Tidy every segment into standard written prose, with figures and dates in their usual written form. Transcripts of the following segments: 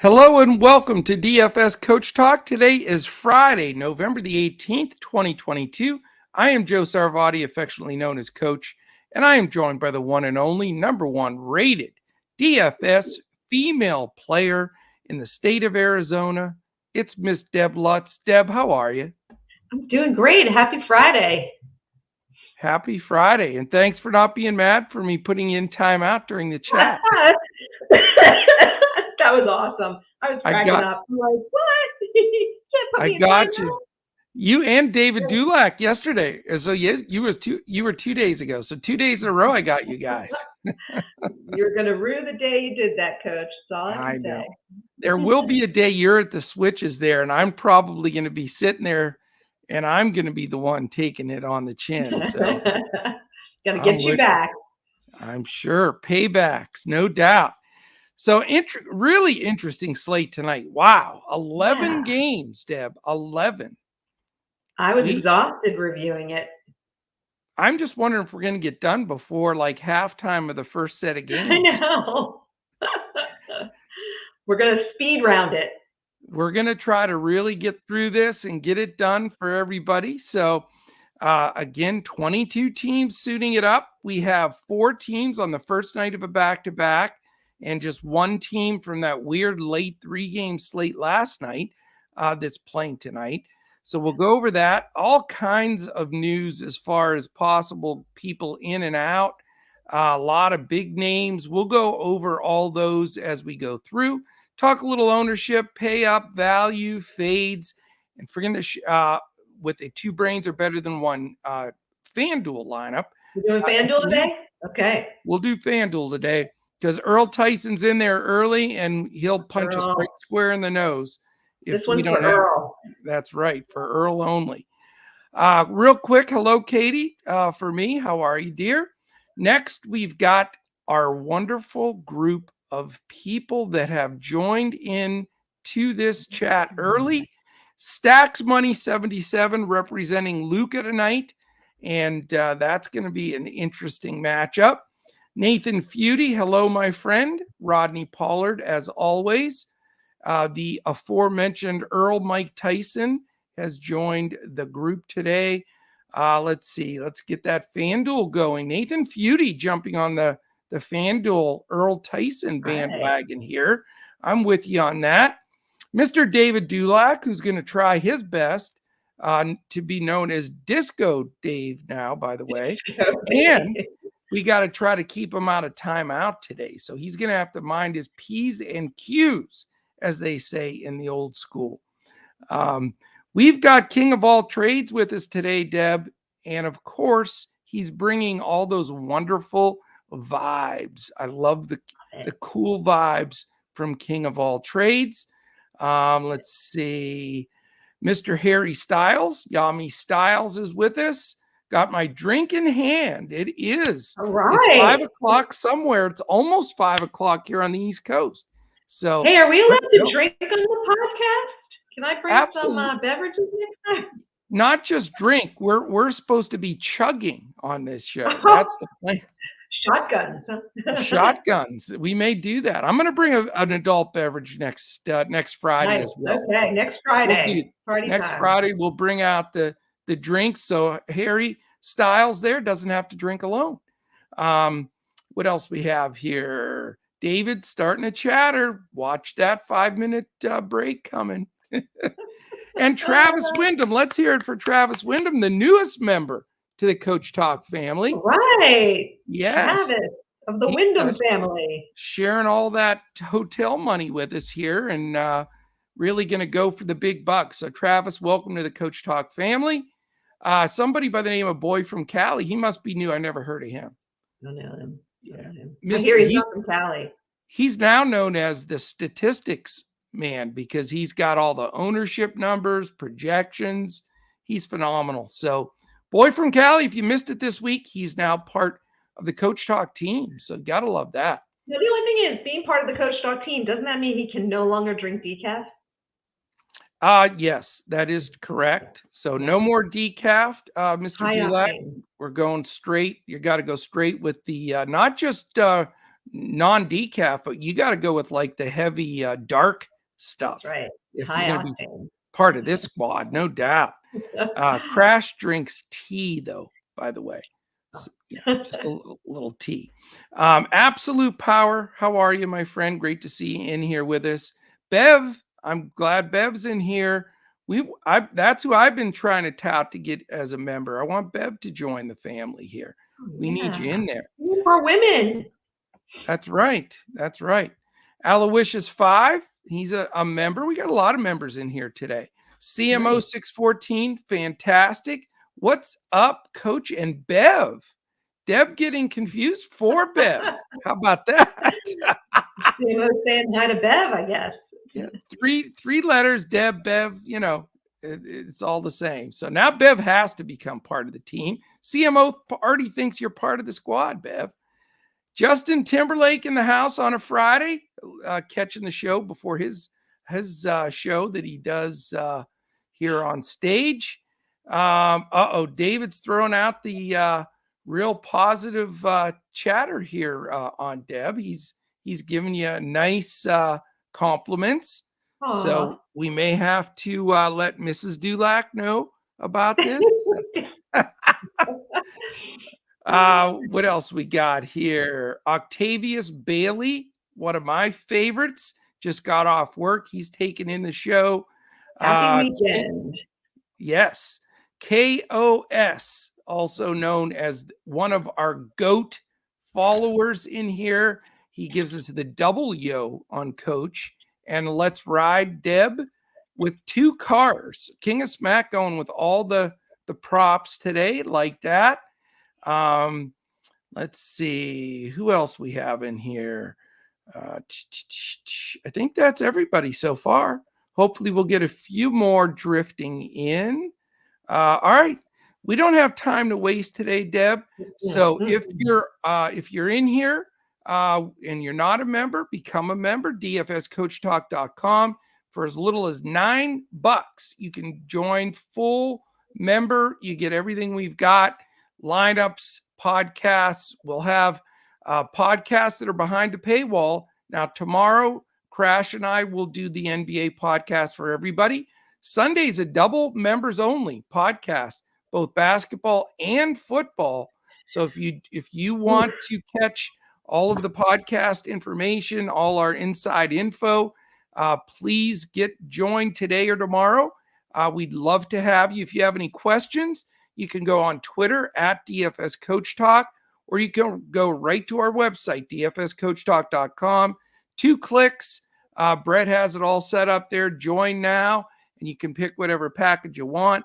Hello and welcome to DFS Coach Talk. Today is Friday, November the 18th, 2022. I am Joe Sarvati, affectionately known as Coach, and I am joined by the one and only number one rated DFS female player in the state of Arizona. It's Miss Deb Lutz. Deb, how are you? I'm doing great. Happy Friday. Happy Friday, and thanks for not being mad for me putting in time out during the chat. That was awesome. I was cracking up. I'm like, what? I got you. You and David Dulac yesterday. So you were 2 days ago. So 2 days in a row, I got you guys. You're going to rue the day you did that, Coach. That's all I can say. There will be a day you're at the switches there, and I'm probably going to be sitting there, and I'm going to be the one taking it on the chin. So got to get you back. I'm sure. Paybacks, no doubt. So really interesting slate tonight. Wow. 11 games, Deb. 11. I was exhausted reviewing it. I'm just wondering if we're going to get done before like halftime of the first set of games. I know. We're going to speed round it. We're going to try to really get through this and get it done for everybody. So again, 22 teams suiting it up. We have 4 teams on the first night of a back-to-back. And just one team from that weird late 3-game slate last night that's playing tonight. So we'll go over that. All kinds of news as far as possible people in and out. A lot of big names. We'll go over all those as we go through. Talk a little ownership, pay up, value, fades. And forget with a 2 brains are better than one Fanduel lineup. We're doing Fanduel today? Okay. We'll do Fanduel today. Because Earl Tyson's in there early, and he'll punch us right square in the nose. This one's for Earl. That's right, for Earl only. Real quick, hello, Katie, for me. How are you, dear? Next, we've got our wonderful group of people that have joined in to this chat early. Stacks Money 77 representing Luca tonight, and that's going to be an interesting matchup. Nathan Feudy, hello, my friend. Rodney Pollard, as always. The aforementioned Earl Mike Tyson has joined the group today. Let's see. Let's get that Fanduel going. Nathan Feudy jumping on the Fanduel Earl Tyson bandwagon here. I'm with you on that. Mr. David Dulac, who's going to try his best to be known as Disco Dave now, by the way. And we got to try to keep him out of timeout today. So he's going to have to mind his P's and Q's, as they say in the old school. We've got King of all trades with us today, Deb. And of course, he's bringing all those wonderful vibes. I love the cool vibes from King of all trades. Let's see. Mr. Harry Styles, Yami Styles is with us. Got my drink in hand. It is. All right. It's 5 o'clock somewhere. It's almost 5 o'clock here on the East Coast. So, hey, are we allowed to drink on the podcast? Can I bring some beverages next time? Not just drink. We're supposed to be chugging on this show. That's the plan. Shotguns. Shotguns. We may do that. I'm going to bring an adult beverage next Friday as well. Okay, next Friday. Next Friday, we'll bring out the drinks. So Harry Styles there doesn't have to drink alone. What else we have here? David starting to chatter. Watch that 5-minute break coming. And Travis Wyndham. Let's hear it for Travis Wyndham, the newest member to the Coach Talk family. Right. Yes. Travis of the Wyndham family. Sharing all that hotel money with us here and really going to go for the big bucks. So Travis, welcome to the Coach Talk family. Somebody by the name of Boy from Cali. He must be new. I never heard of him. I don't know him. Yeah. I hear he's not from Cali. He's now known as the statistics man because he's got all the ownership numbers, projections. He's phenomenal. So Boy from Cali, if you missed it this week, he's now part of the Coach Talk team. So got to love that. Now, the only thing is, being part of the Coach Talk team, doesn't that mean he can no longer drink decaf? Yes, that is correct. So no more decaf, Mr. Dulac. We're going straight. You got to go straight with the not just non-decaf, but you got to go with like the heavy dark stuff. That's right. If High you're going to be octane. part of this squad, no doubt. Crash drinks tea, though, by the way. So, yeah, just a little tea. Absolute Power, how are you, my friend? Great to see you in here with us. Bev, I'm glad Bev's in here. That's who I've been trying to tout to get as a member. I want Bev to join the family here. We need you in there. For women. That's right. That's right. Aloysius 5, he's a member. We got a lot of members in here today. CMO 614, fantastic. What's up, Coach and Bev? Deb getting confused for Bev. How about that? CMO saying hi to Bev, I guess. Yeah, three letters, Deb, Bev, it's all the same. So now Bev has to become part of the team. CMO already thinks you're part of the squad, Bev. Justin Timberlake in the house on a Friday, catching the show before his show that he does here on stage. David's throwing out the real positive chatter here on Deb. He's giving you nice compliments. Aww. So we may have to let Mrs. Dulac know about this. What else we got here? Octavius Bailey, one of my favorites, just got off work. He's taken in the show. Happy weekend. Yes. KOS, also known as one of our GOAT followers in here. He gives us the double yo on Coach. And let's ride Deb with 2 cars. King of Smack going with all the props today, like that. Let's see who else we have in here. I think that's everybody so far. Hopefully we'll get a few more drifting in. All right. We don't have time to waste today, Deb. So if you're in here and you're not a member, become a member, dfscoachtalk.com. For as little as $9, you can join full member. You get everything we've got. Lineups, podcasts. We'll have podcasts that are behind the paywall. Now, tomorrow, Crash and I will do the NBA podcast for everybody. Sunday's a double members only podcast, both basketball and football. So if you want to catch all of the podcast information, all our inside info, please get joined today or tomorrow. We'd love to have you. If you have any questions, you can go on Twitter at DFS Coach Talk, or you can go right to our website, dfscoachtalk.com. 2 clicks. Brett has it all set up there. Join now, and you can pick whatever package you want.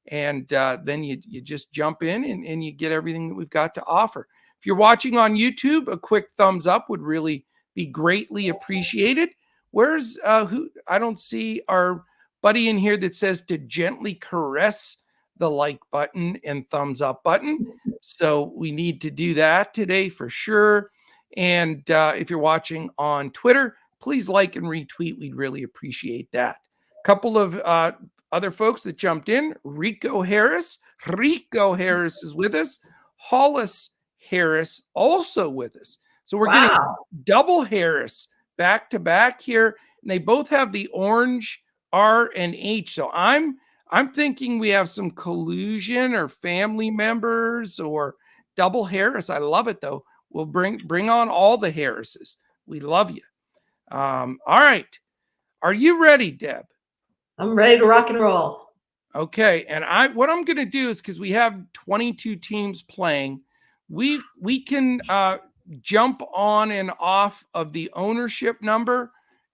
And then you just jump in and you get everything that we've got to offer. If you're watching on YouTube, a quick thumbs up would really be greatly appreciated. Where's who? I don't see our buddy in here that says to gently caress the like button and thumbs up button. So we need to do that today for sure. And if you're watching on Twitter, please like and retweet. We'd really appreciate that. A couple of other folks that jumped in. Rico Harris is with us. Hollis Harris also with us. So we're getting double Harris back to back here. And they both have the orange R and H. So I'm thinking we have some collusion or family members or double Harris. I love it, though. We'll bring on all the Harrises. We love you. All right. Are you ready, Deb? I'm ready to rock and roll. Okay. And what I'm going to do is, because we have 22 teams playing, we can jump on and off of the ownership number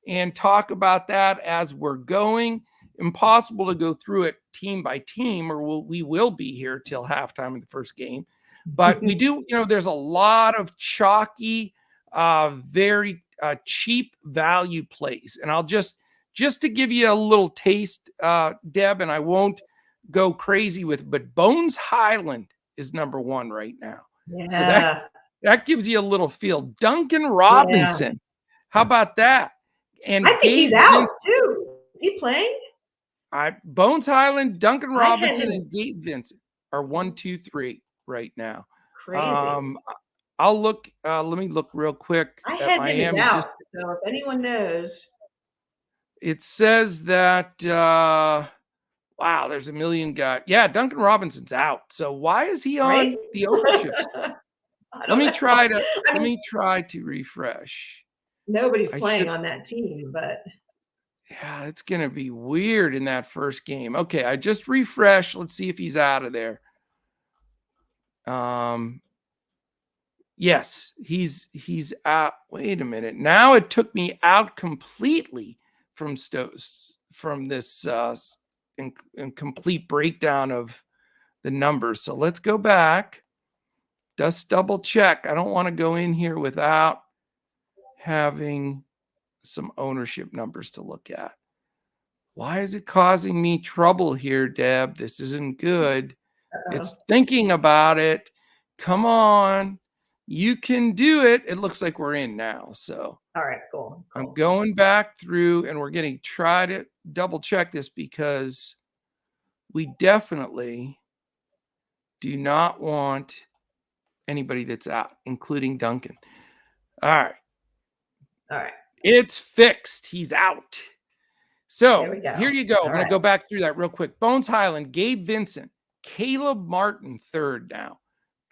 and talk about that as we're going. Impossible to go through it team by team, or we will be here till halftime in the first game. But we do, there's a lot of chalky, very cheap value plays. And I'll just to give you a little taste, Deb, and I won't go crazy with it, but Bones Highland is number 1 right now. Yeah. So that gives you a little feel. Duncan Robinson. How about that? And I think he's out too. Is he playing? Bones Highland, Duncan Robinson, and Gabe Vincent are 1, 2, 3 right now. Crazy. I'll look. Let me look real quick I at had Miami. him out, so if anyone knows, it says that, wow, there's a million guys. Yeah, Duncan Robinson's out. So why is he on Right? the ownership? Let me try to refresh. Nobody's playing on that team, but yeah, it's going to be weird in that first game. Okay, I just refreshed. Let's see if he's out of there. Yes, he's out. Wait a minute. Now it took me out completely from this complete breakdown of the numbers. So let's go back. Just double check. I don't want to go in here without having some ownership numbers to look at. Why is it causing me trouble here, Deb? This isn't good. It's thinking about it. Come on. You can do it. It looks like we're in now. So, all right, cool. I'm going back through and we're going to try to double check this because we definitely do not want anybody that's out, including Duncan. All right. It's fixed. He's out. So here you go. I'm going to go back through that real quick. Bones Highland, Gabe Vincent, Caleb Martin, third now.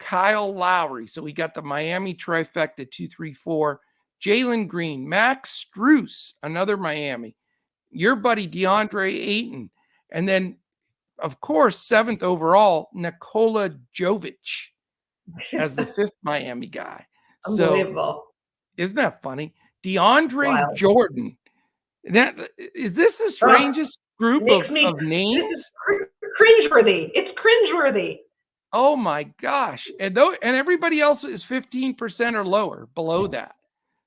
Kyle Lowry. So we got the Miami trifecta, 2, 3, 4. Jalen Green, Max Strus, another Miami. Your buddy DeAndre Ayton. And then, of course, 7th overall, Nikola Jovic as the 5th Miami guy. Unbelievable. So, isn't that funny? DeAndre Jordan. Is this the strangest group of names? This is cringeworthy. It's cringeworthy. Oh my gosh. And everybody else is 15% or lower below that.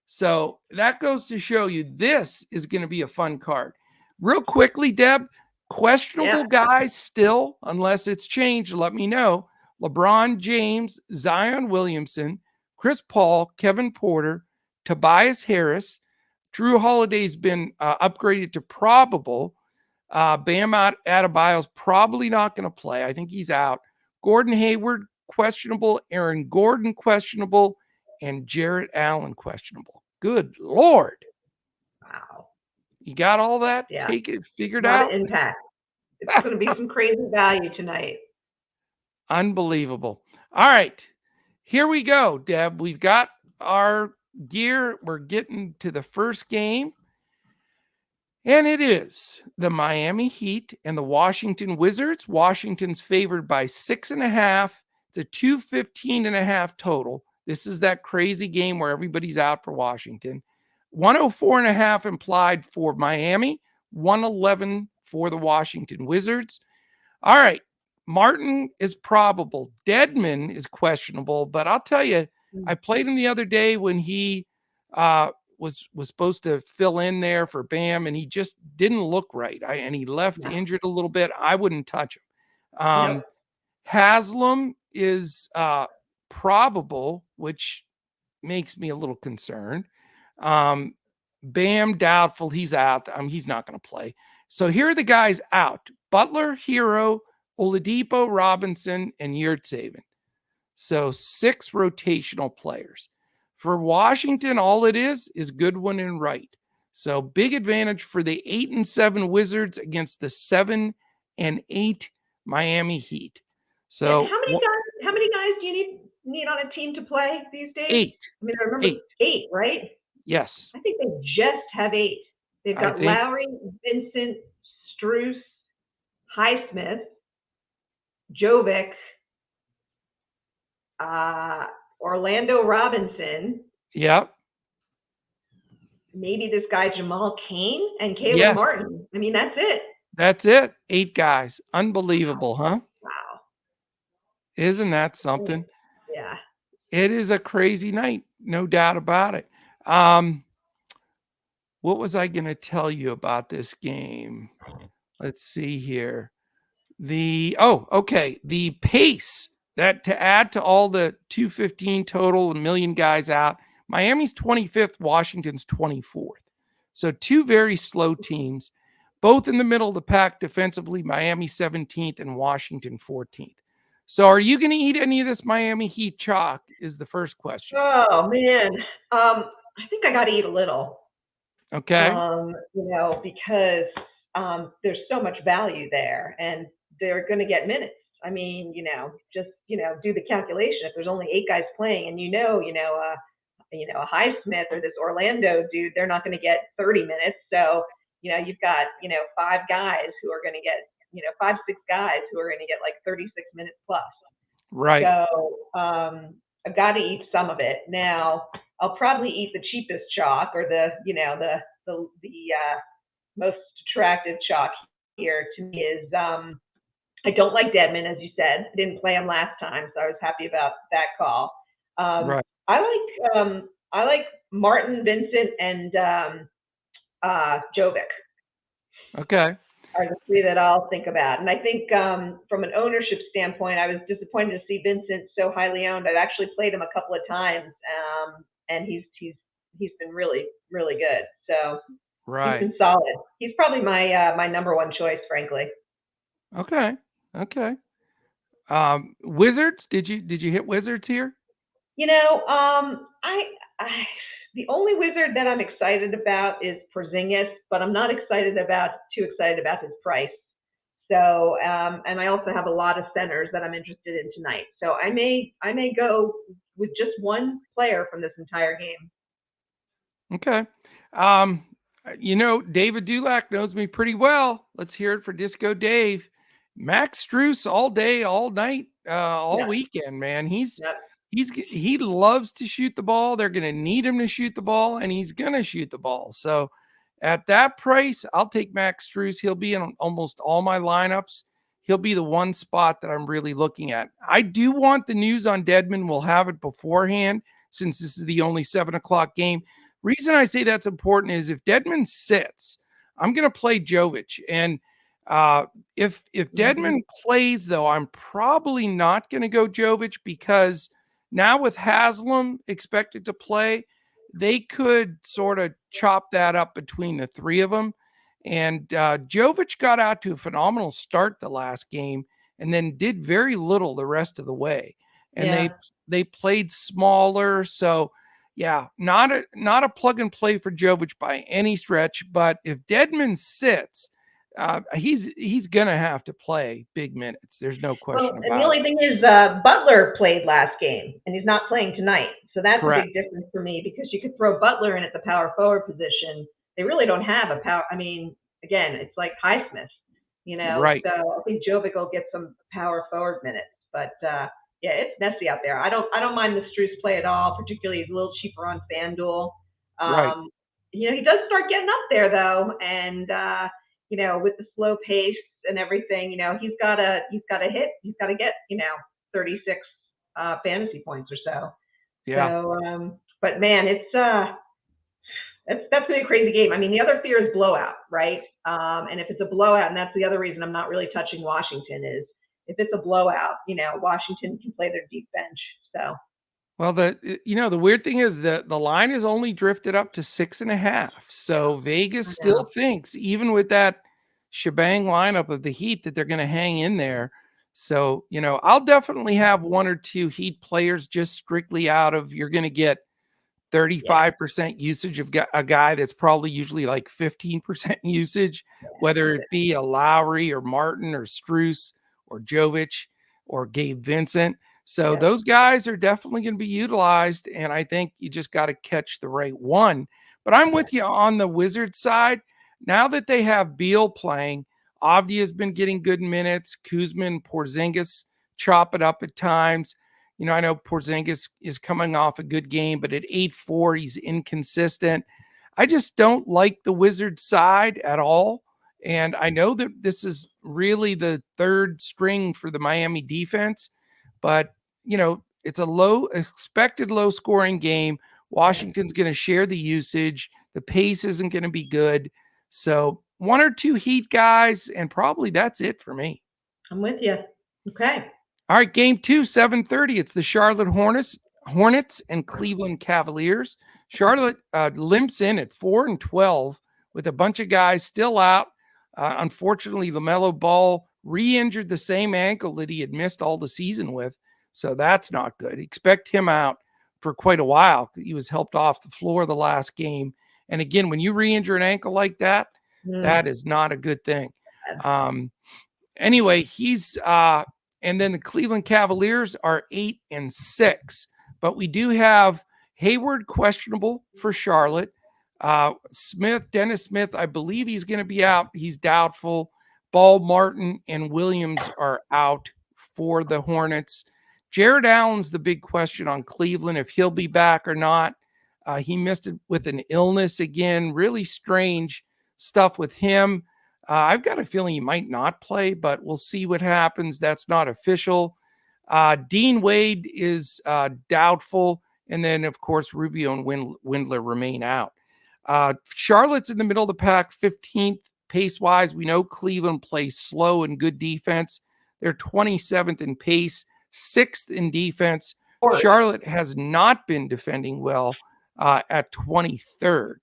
So that goes to show you this is going to be a fun card. Real quickly, Deb, questionable guys still, unless it's changed, let me know. LeBron James, Zion Williamson, Chris Paul, Kevin Porter, Tobias Harris. Drew Holiday's been upgraded to probable. Bam Adebayo's probably not going to play. I think he's out. Gordon Hayward, questionable. Aaron Gordon, questionable. And Jarrett Allen, questionable. Good Lord. Wow. You got all that? Yeah. Figured out? Impact. It's going to be some crazy value tonight. Unbelievable. All right. Here we go, Deb. We've got our gear. We're getting to the first game. And it is the Miami Heat and the Washington Wizards. Washington's favored by 6.5. It's a 215.5 total. This is that crazy game where everybody's out for Washington. 104.5 implied for Miami. 111 for the Washington Wizards. All right. Martin is probable. Dedmon is questionable. But I'll tell you, I played him the other day when he was supposed to fill in there for Bam, and he just didn't look right. And he left injured a little bit. I wouldn't touch him. Haslam is probable, which makes me a little concerned. Bam, doubtful. He's out. He's not going to play. So here are the guys out. Butler, Hero, Oladipo, Robinson, and Yurtseven. So 6 rotational players. For Washington, all it is Goodwin and Wright. So big advantage for the 8-7 Wizards against the 7-8 Miami Heat. So and how many guys do you need on a team to play these days? 8. I mean, I remember 8, right? Yes. I think they just have 8. They've got Lowry, Vincent, Strus, Highsmith, Jovic, Orlando Robinson. Yep. Maybe this guy Jamal Cain and Caleb Martin. I mean, that's it. That's it. 8 guys. Unbelievable, huh? Wow. Isn't that something? Yeah. It is a crazy night. No doubt about it. What was I going to tell you about this game? Let's see here. The pace that to add to all the 215 total, a million guys out. Miami's 25th, Washington's 24th. So 2 very slow teams, both in the middle of the pack defensively. Miami 17th and Washington 14th. So are you going to eat any of this Miami Heat chalk is the first question. Oh, man. I think I got to eat a little. Okay. Because there's so much value there, and they're going to get minutes. I mean, just do the calculation. If there's only 8 guys playing, and a Highsmith or this Orlando dude, they're not going to get 30 minutes. So you've got 5 guys who are going to get 5, 6 guys who are going to get like 36 minutes plus. Right. So I've got to eat some of it. Now I'll probably eat the cheapest chalk, or the most attractive chalk here to me is I don't like Dedmon, as you said. I didn't play him last time, so I was happy about that call. Right. I like Martin, Vincent, and Jovic. Okay. Are the 3 that I'll think about. And I think from an ownership standpoint, I was disappointed to see Vincent so highly owned. I've actually played him a couple of times, and he's been really, really good. So Right. he's been solid. He's probably my number 1 choice, frankly. Okay. Okay. Wizards? Did you hit Wizards here? I the only Wizard that I'm excited about is Porzingis, but I'm not too excited about his price. So, and I also have a lot of centers that I'm interested in tonight. So I may go with just one player from this entire game. Okay. David Dulac knows me pretty well. Let's hear it for Disco Dave. Max Strus all day, all night, all weekend, man. He loves to shoot the ball. They're going to need him to shoot the ball, and he's going to shoot the ball. So at that price, I'll take Max Strus. He'll be in almost all my lineups. He'll be the one spot that I'm really looking at. I do want the news on Dedmon. We'll have it beforehand, since this is the only 7:00 game. Reason I say that's important is if Dedmon sits, I'm going to play Jovic. And if Dedmon plays, though, I'm probably not going to go Jovic, because now with Haslam expected to play, they could sort of chop that up between the 3 of them. And Jovic got out to a phenomenal start the last game and then did very little the rest of the way. And they played smaller. So, yeah, not a plug and play for Jovic by any stretch. But if Dedmon sits, he's going to have to play big minutes. There's no question about it. And the only thing is Butler played last game, and he's not playing tonight. So that's Correct. a big difference for me, because you could throw Butler in at the power forward position. They really don't have a power. I mean, again, it's like Highsmith, Right. So I think Jovic will get some power forward minutes. But yeah, it's messy out there. I don't mind the Strus play at all, particularly he's a little cheaper on Fanduel. Right. He does start getting up there though, and with the slow pace and everything, he's got to hit. He's got to get 36 fantasy points or so. Yeah. So, but man, that's gonna be a crazy game. I mean, the other fear is blowout, right? And if it's a blowout, and that's the other reason I'm not really touching Washington, is if it's a blowout, Washington can play their deep bench. So. Well, the weird thing is that the line is only drifted up to 6.5. So Vegas still thinks, even with that shebang lineup of the Heat, that they're going to hang in there. So, I'll definitely have 1 or 2 Heat players just strictly out of, you're going to get 35% usage of a guy that's probably usually like 15% usage, whether it be a Lowry or Martin or Strus or Jovic or Gabe Vincent. So those guys are definitely going to be utilized, and I think you just got to catch the right one. But I'm with you on the Wizards side. Now that they have Beal playing, Avdija has been getting good minutes. Kuzma and Porzingis chop it up at times. I know Porzingis is coming off a good game, but at 8.4, he's inconsistent. I just don't like the Wizards side at all. And I know that this is really the 3rd string for the Miami defense, but it's a expected low scoring game. Washington's going to share the usage. The pace isn't going to be good. So 1 or 2 Heat guys, and probably that's it for me. I'm with you. Okay. All right, game 2, 7:30. It's the Charlotte Hornets and Cleveland Cavaliers. Charlotte limps in at 4-12 with a bunch of guys still out. Unfortunately, LaMelo Ball re-injured the same ankle that he had missed all the season with. So that's not good. Expect him out for quite a while. He was helped off the floor the last game. And again, when you re-injure an ankle like that, that is not a good thing. Anyway, he's and then the Cleveland Cavaliers are 8-6, but we do have Hayward questionable for Charlotte. Dennis Smith, I believe he's going to be out. He's doubtful. Ball, Martin, and Williams are out for the Hornets. Jared Allen's the big question on Cleveland, if he'll be back or not. He missed it with an illness again. Really strange stuff with him. I've got a feeling he might not play, but we'll see what happens. That's not official. Dean Wade is doubtful. And then, of course, Rubio and Windler remain out. Charlotte's in the middle of the pack, 15th pace-wise. We know Cleveland plays slow and good defense. They're 27th in pace, 6th in defense. Charlotte has not been defending well at 23rd.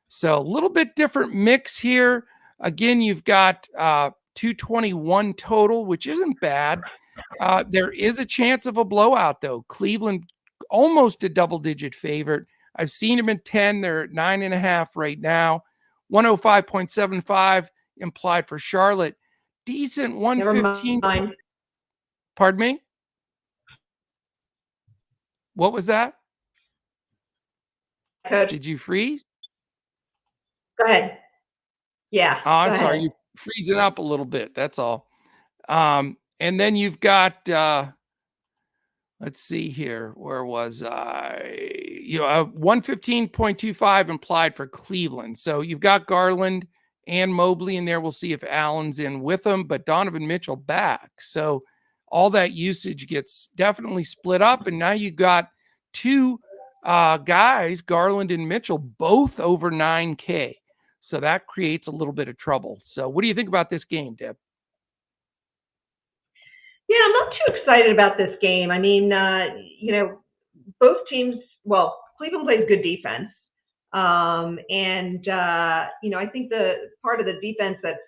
So a little bit different mix here. Again, you've got 221 total, which isn't bad. There is a chance of a blowout, though. Cleveland almost a double-digit favorite. I've seen them at 10. They're at 9.5 right now. 105.75 implied for Charlotte. Decent 115. Pardon me? What was that? Coach. Did you freeze? Go ahead. Yeah. Oh, I'm sorry. You're freezing up a little bit. That's all. And then you've got, let's see here. Where was I? 115.25 implied for Cleveland. So you've got Garland and Mobley in there. We'll see if Allen's in with them, but Donovan Mitchell back. So all that usage gets definitely split up. And now you've got two guys, Garland and Mitchell, both over 9K. So that creates a little bit of trouble. So what do you think about this game, Deb? Yeah, I'm not too excited about this game. I mean, both teams, well, Cleveland plays good defense. I think the part of the defense that's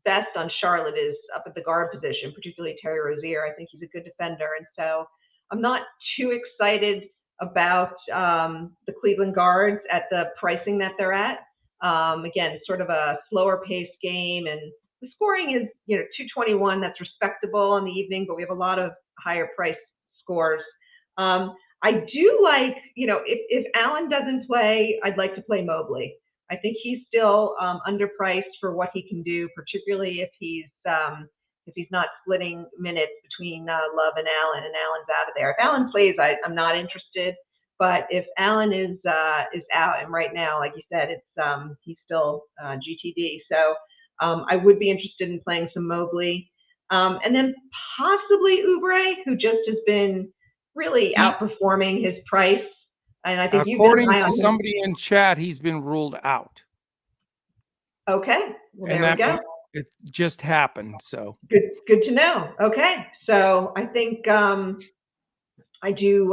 best on Charlotte is up at the guard position, particularly Terry Rozier. I think he's a good defender. And so I'm not too excited about the Cleveland guards at the pricing that they're at. Again, sort of a slower paced game, and the scoring is, 221. That's respectable in the evening, but we have a lot of higher price scores. I do like, if Allen doesn't play, I'd like to play Mobley. I think he's still underpriced for what he can do, particularly if he's not splitting minutes between Love and Allen's out of there. If Allen plays, I'm not interested. But if Allen is out, and right now, like you said, it's he's still GTD. So I would be interested in playing some Mobley, and then possibly Oubre, who just has been really outperforming his price. And I think according to somebody in chat, he's been ruled out. Okay, well, there we go. It just happened. So good to know. Okay, so I think I do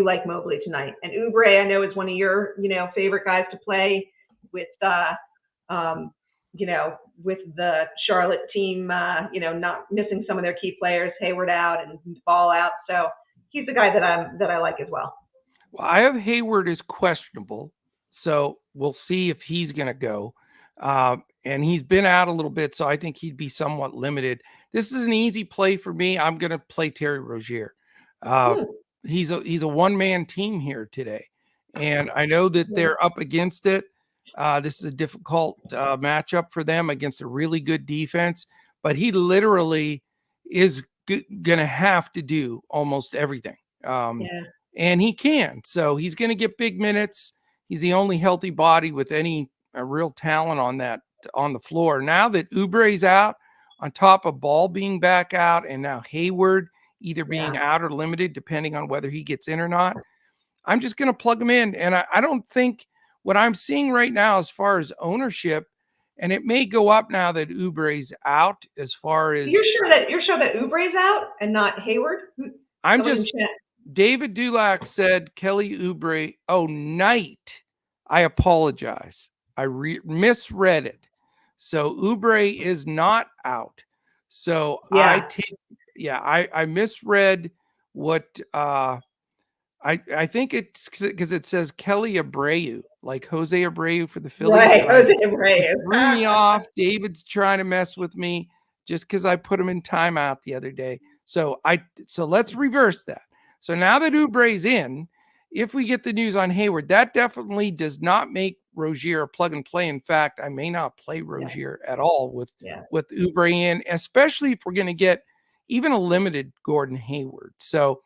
like Mobley tonight, and Oubre I know is one of your favorite guys to play with. With the Charlotte team, not missing some of their key players, Hayward out and Ball out. So he's a guy that I like as well. Well, I have Hayward as questionable, so we'll see if he's going to go. And he's been out a little bit, so I think he'd be somewhat limited. This is an easy play for me. I'm going to play Terry Rozier. He's a one-man team here today, and I know that they're up against it. This is a difficult matchup for them against a really good defense, but he literally is going to have to do almost everything. And he can. So he's going to get big minutes. He's the only healthy body with any real talent on the floor. Now that Oubre's out, on top of Ball being back out, and now Hayward either being out or limited, depending on whether he gets in or not, I'm just going to plug him in. And I don't think what I'm seeing right now as far as ownership, and it may go up now that Oubre's out as far as... You're sure that Oubre's out and not Hayward? I'm just... David Dulac said Kelly Oubre. Oh, Knight. I apologize. I misread it. So Oubre is not out. So I misread what I think it's because it says Kelly Abreu. like Jose Abreu for the Phillies. Right, Jose Abreu. Threw me off. David's trying to mess with me just because I put him in timeout the other day. So let's reverse that. So now that Oubre's in, if we get the news on Hayward, that definitely does not make Rozier a plug and play. In fact, I may not play Rozier at all with Oubre in, especially if we're going to get even a limited Gordon Hayward. So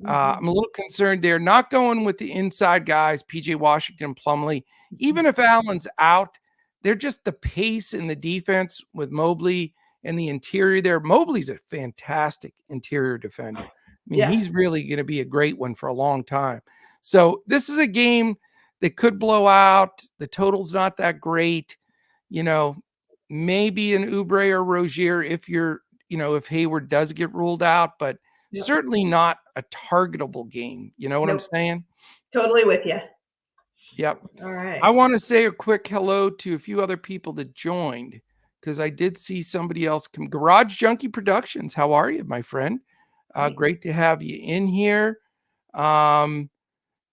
I'm a little concerned there. Not going with the inside guys, PJ Washington, Plumlee. Even if Allen's out, they're just the pace and the defense with Mobley and the interior there. Mobley's a fantastic interior defender. I mean, he's really going to be a great one for a long time. So this is a game that could blow out. The total's not that great. You know, maybe an Oubre or Rozier if if Hayward does get ruled out, but certainly not a targetable game. You know what I'm saying? Totally with you. Yep. All right. I want to say a quick hello to a few other people that joined because I did see somebody else come. Garage Junkie Productions. How are you, my friend? Great to have you in here.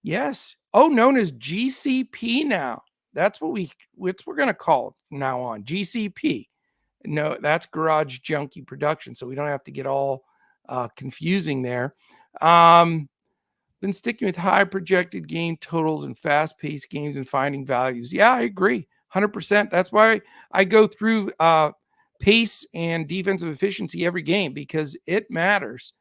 Yes. Oh, known as GCP now. That's what we're going to call it from now on. GCP. No, that's Garage Junkie Production. So we don't have to get all confusing there. Been sticking with high projected game totals and fast-paced games and finding values. Yeah, I agree. 100%. That's why I go through pace and defensive efficiency every game because it matters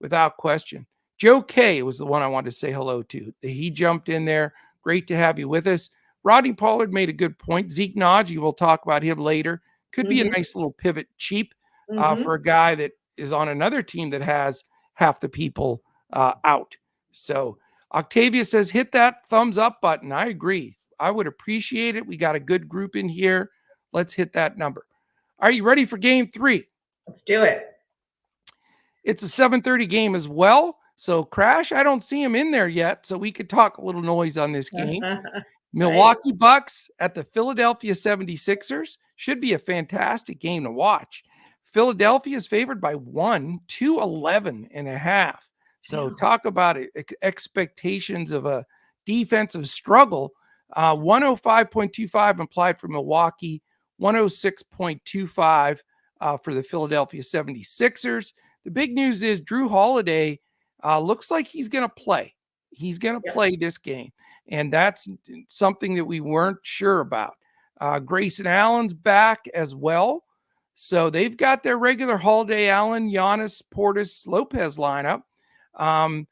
without question. Joe K was the one I wanted to say hello to. He jumped in there. Great to have you with us. Rodney Pollard made a good point. Zeke Naji, we'll talk about him later. Could be a nice little pivot, cheap for a guy that is on another team that has half the people out. So Octavia says, hit that thumbs up button. I agree. I would appreciate it. We got a good group in here. Let's hit that number. Are you ready for game 3? Let's do it. It's a 7:30 game as well. So Crash, I don't see him in there yet. So we could talk a little noise on this game. Milwaukee Bucks at the Philadelphia 76ers. Should be a fantastic game to watch. Philadelphia is favored by 1-11.5. So talk about expectations of a defensive struggle. 105.25 implied for Milwaukee, 106.25 for the Philadelphia 76ers. The big news is Drew Holiday looks like he's going to play. He's going to play this game. And that's something that we weren't sure about. Grayson Allen's back as well. So they've got their regular Holiday, Allen, Giannis, Portis, Lopez lineup. On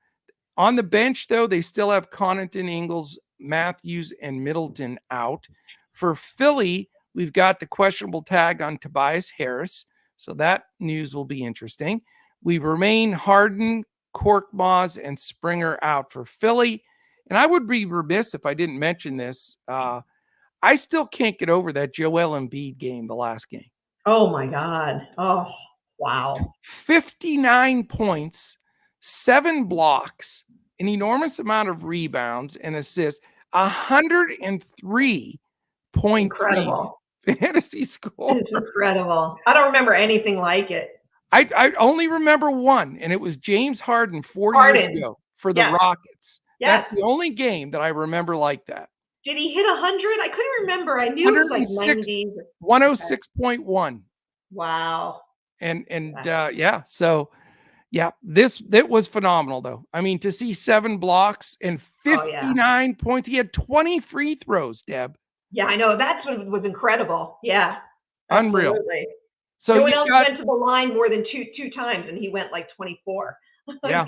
the bench, though, they still have Connaughton, Ingles, Matthews, and Middleton out. For Philly, we've got the questionable tag on Tobias Harris. So that news will be interesting. We remain Harden, Korkmaz, and Springer out for Philly. And I would be remiss if I didn't mention this. I still can't get over that Joel Embiid game, the last game. Oh, my God. Oh, wow. 59 points, 7 blocks, an enormous amount of rebounds and assists, 103.3 fantasy score. It's incredible. I don't remember anything like it. I only remember one, and it was James Harden 4 years ago for the Rockets. That's the only game that I remember like that. Did he hit 100? I couldn't remember. I knew it was like 90. 106.1. Wow. And so that was phenomenal though. I mean, to see 7 blocks and 59 points. He had 20 free throws, Deb. Yeah, I know. That's what was incredible. Yeah. Unreal. Absolutely. So no one else went to the line more than two times, and he went like 24. Yeah.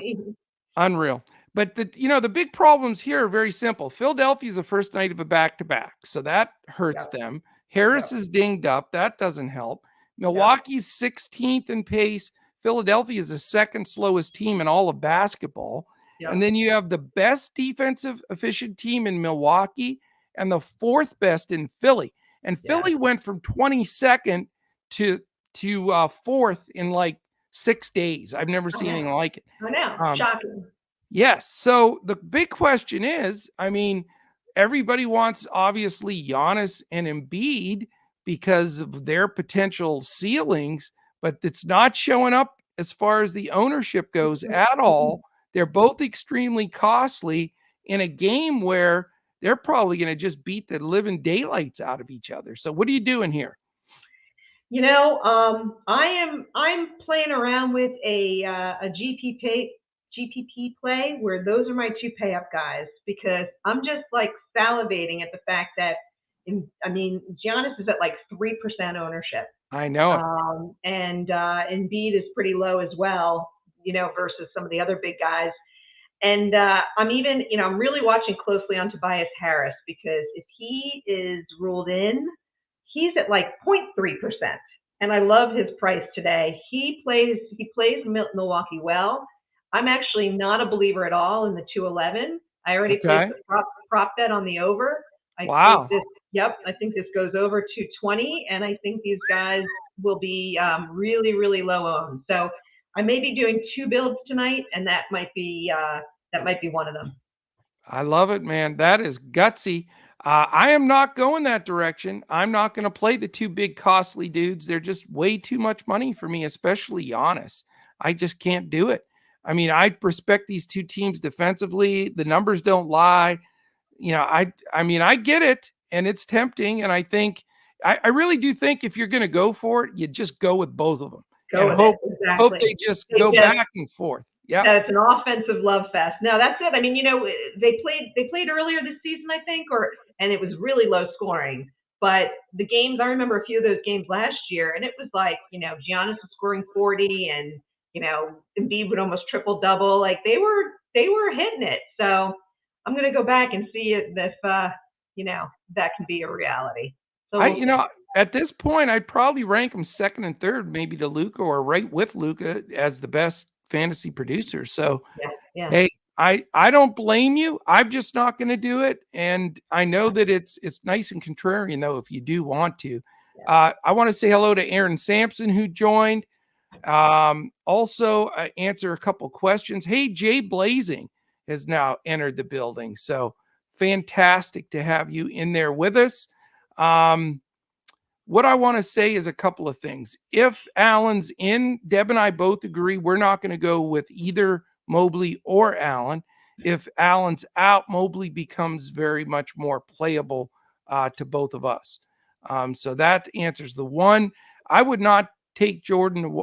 Unreal. But the big problems here are very simple. Philadelphia's the first night of a back-to-back, so that hurts them. Harris is dinged up. That doesn't help. Milwaukee's 16th in pace. Philadelphia is the second slowest team in all of basketball. And then you have the best defensive efficient team in Milwaukee and the 4th best in Philly. And Philly went from 22nd to 4th in like 6 days. I've never seen anything like it. I know. Shocking. Yes. So the big question is, I mean, everybody wants obviously Giannis and Embiid because of their potential ceilings, but it's not showing up as far as the ownership goes at all. They're both extremely costly in a game where they're probably going to just beat the living daylights out of each other. So what are you doing here? I'm playing around with a GPP play where those are my two pay up guys because I'm just like salivating at the fact that Giannis is at like 3% ownership. I know it. And Embiid is pretty low as well, versus some of the other big guys. And I'm really watching closely on Tobias Harris because if he is ruled in, he's at like 0.3%. And I love his price today. He plays Milwaukee well. I'm actually not a believer at all in the 211. I already placed the prop bet on the over. Wow. I think this goes over 220, and I think these guys will be really, really low owned. So I may be doing two builds tonight, and that might be one of them. I love it, man. That is gutsy. I am not going that direction. I'm not going to play the two big costly dudes. They're just way too much money for me, especially Giannis. I just can't do it. I mean, I respect these two teams defensively. The numbers don't lie. I get it, and it's tempting. And I think I really do think if you're going to go for it, you just go with both of them and hope they just go back and forth. Yeah, it's an offensive love fest. No, that's it. I mean, they played earlier this season, I think, and it was really low scoring. But the games, I remember a few of those games last year, and it was like, Giannis was scoring 40, and Embiid would almost triple double. Like they were hitting it. So I'm gonna go back and see if that can be a reality. So at this point, I'd probably rank them second and third, maybe to Luka or right with Luka as the best fantasy producer. So, yeah. Hey, I don't blame you. I'm just not going to do it. And I know that it's nice and contrarian though, if you do want to. I want to say hello to Aaron Sampson who joined. Also answer a couple questions. Hey, Jay Blazing has now entered the building. So fantastic to have you in there with us. What I want to say is a couple of things. If Allen's in, Deb and I both agree we're not going to go with either Mobley or Allen. If Allen's out, Mobley becomes very much more playable to both of us. So that answers the one. I would not take Jordan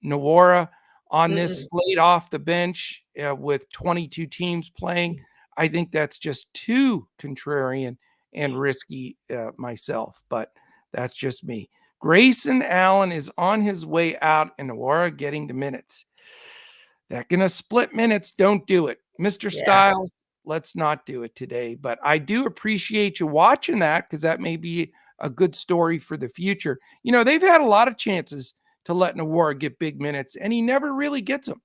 Nwora on this slate off the bench with 22 teams playing. I think that's just too contrarian and risky myself, but that's just me. Grayson Allen is on his way out and Nwora getting the minutes. They're going to split minutes. Don't do it. Mr. Styles, let's not do it today. But I do appreciate you watching that because that may be a good story for the future. They've had a lot of chances to let Nwora get big minutes, and he never really gets them.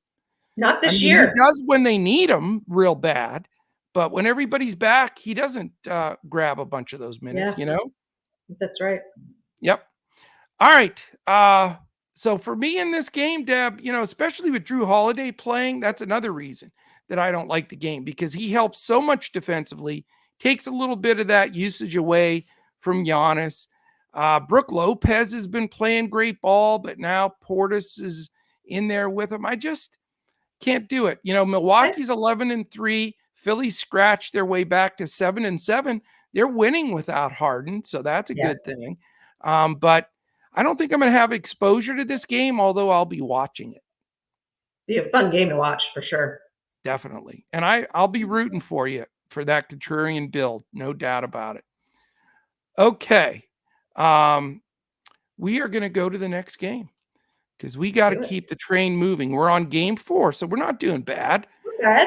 Not this year. He does when they need him real bad, but when everybody's back, he doesn't grab a bunch of those minutes, That's right. Yep. All right. So for me in this game, Deb, especially with Drew Holiday playing, that's another reason that I don't like the game because he helps so much defensively, takes a little bit of that usage away from Giannis. Brook Lopez has been playing great ball, but now Portis is in there with him. I just can't do it. Milwaukee's 11-3. Philly scratched their way back to 7-7. They're winning without Harden, so that's a good thing. But I don't think I'm going to have exposure to this game, although I'll be watching it. Be a fun game to watch for sure. Definitely. And I'll be rooting for you for that contrarian build. No doubt about it. Okay. We are going to go to the next game because we got to keep the train moving. We're on game 4, so we're not doing bad. Okay.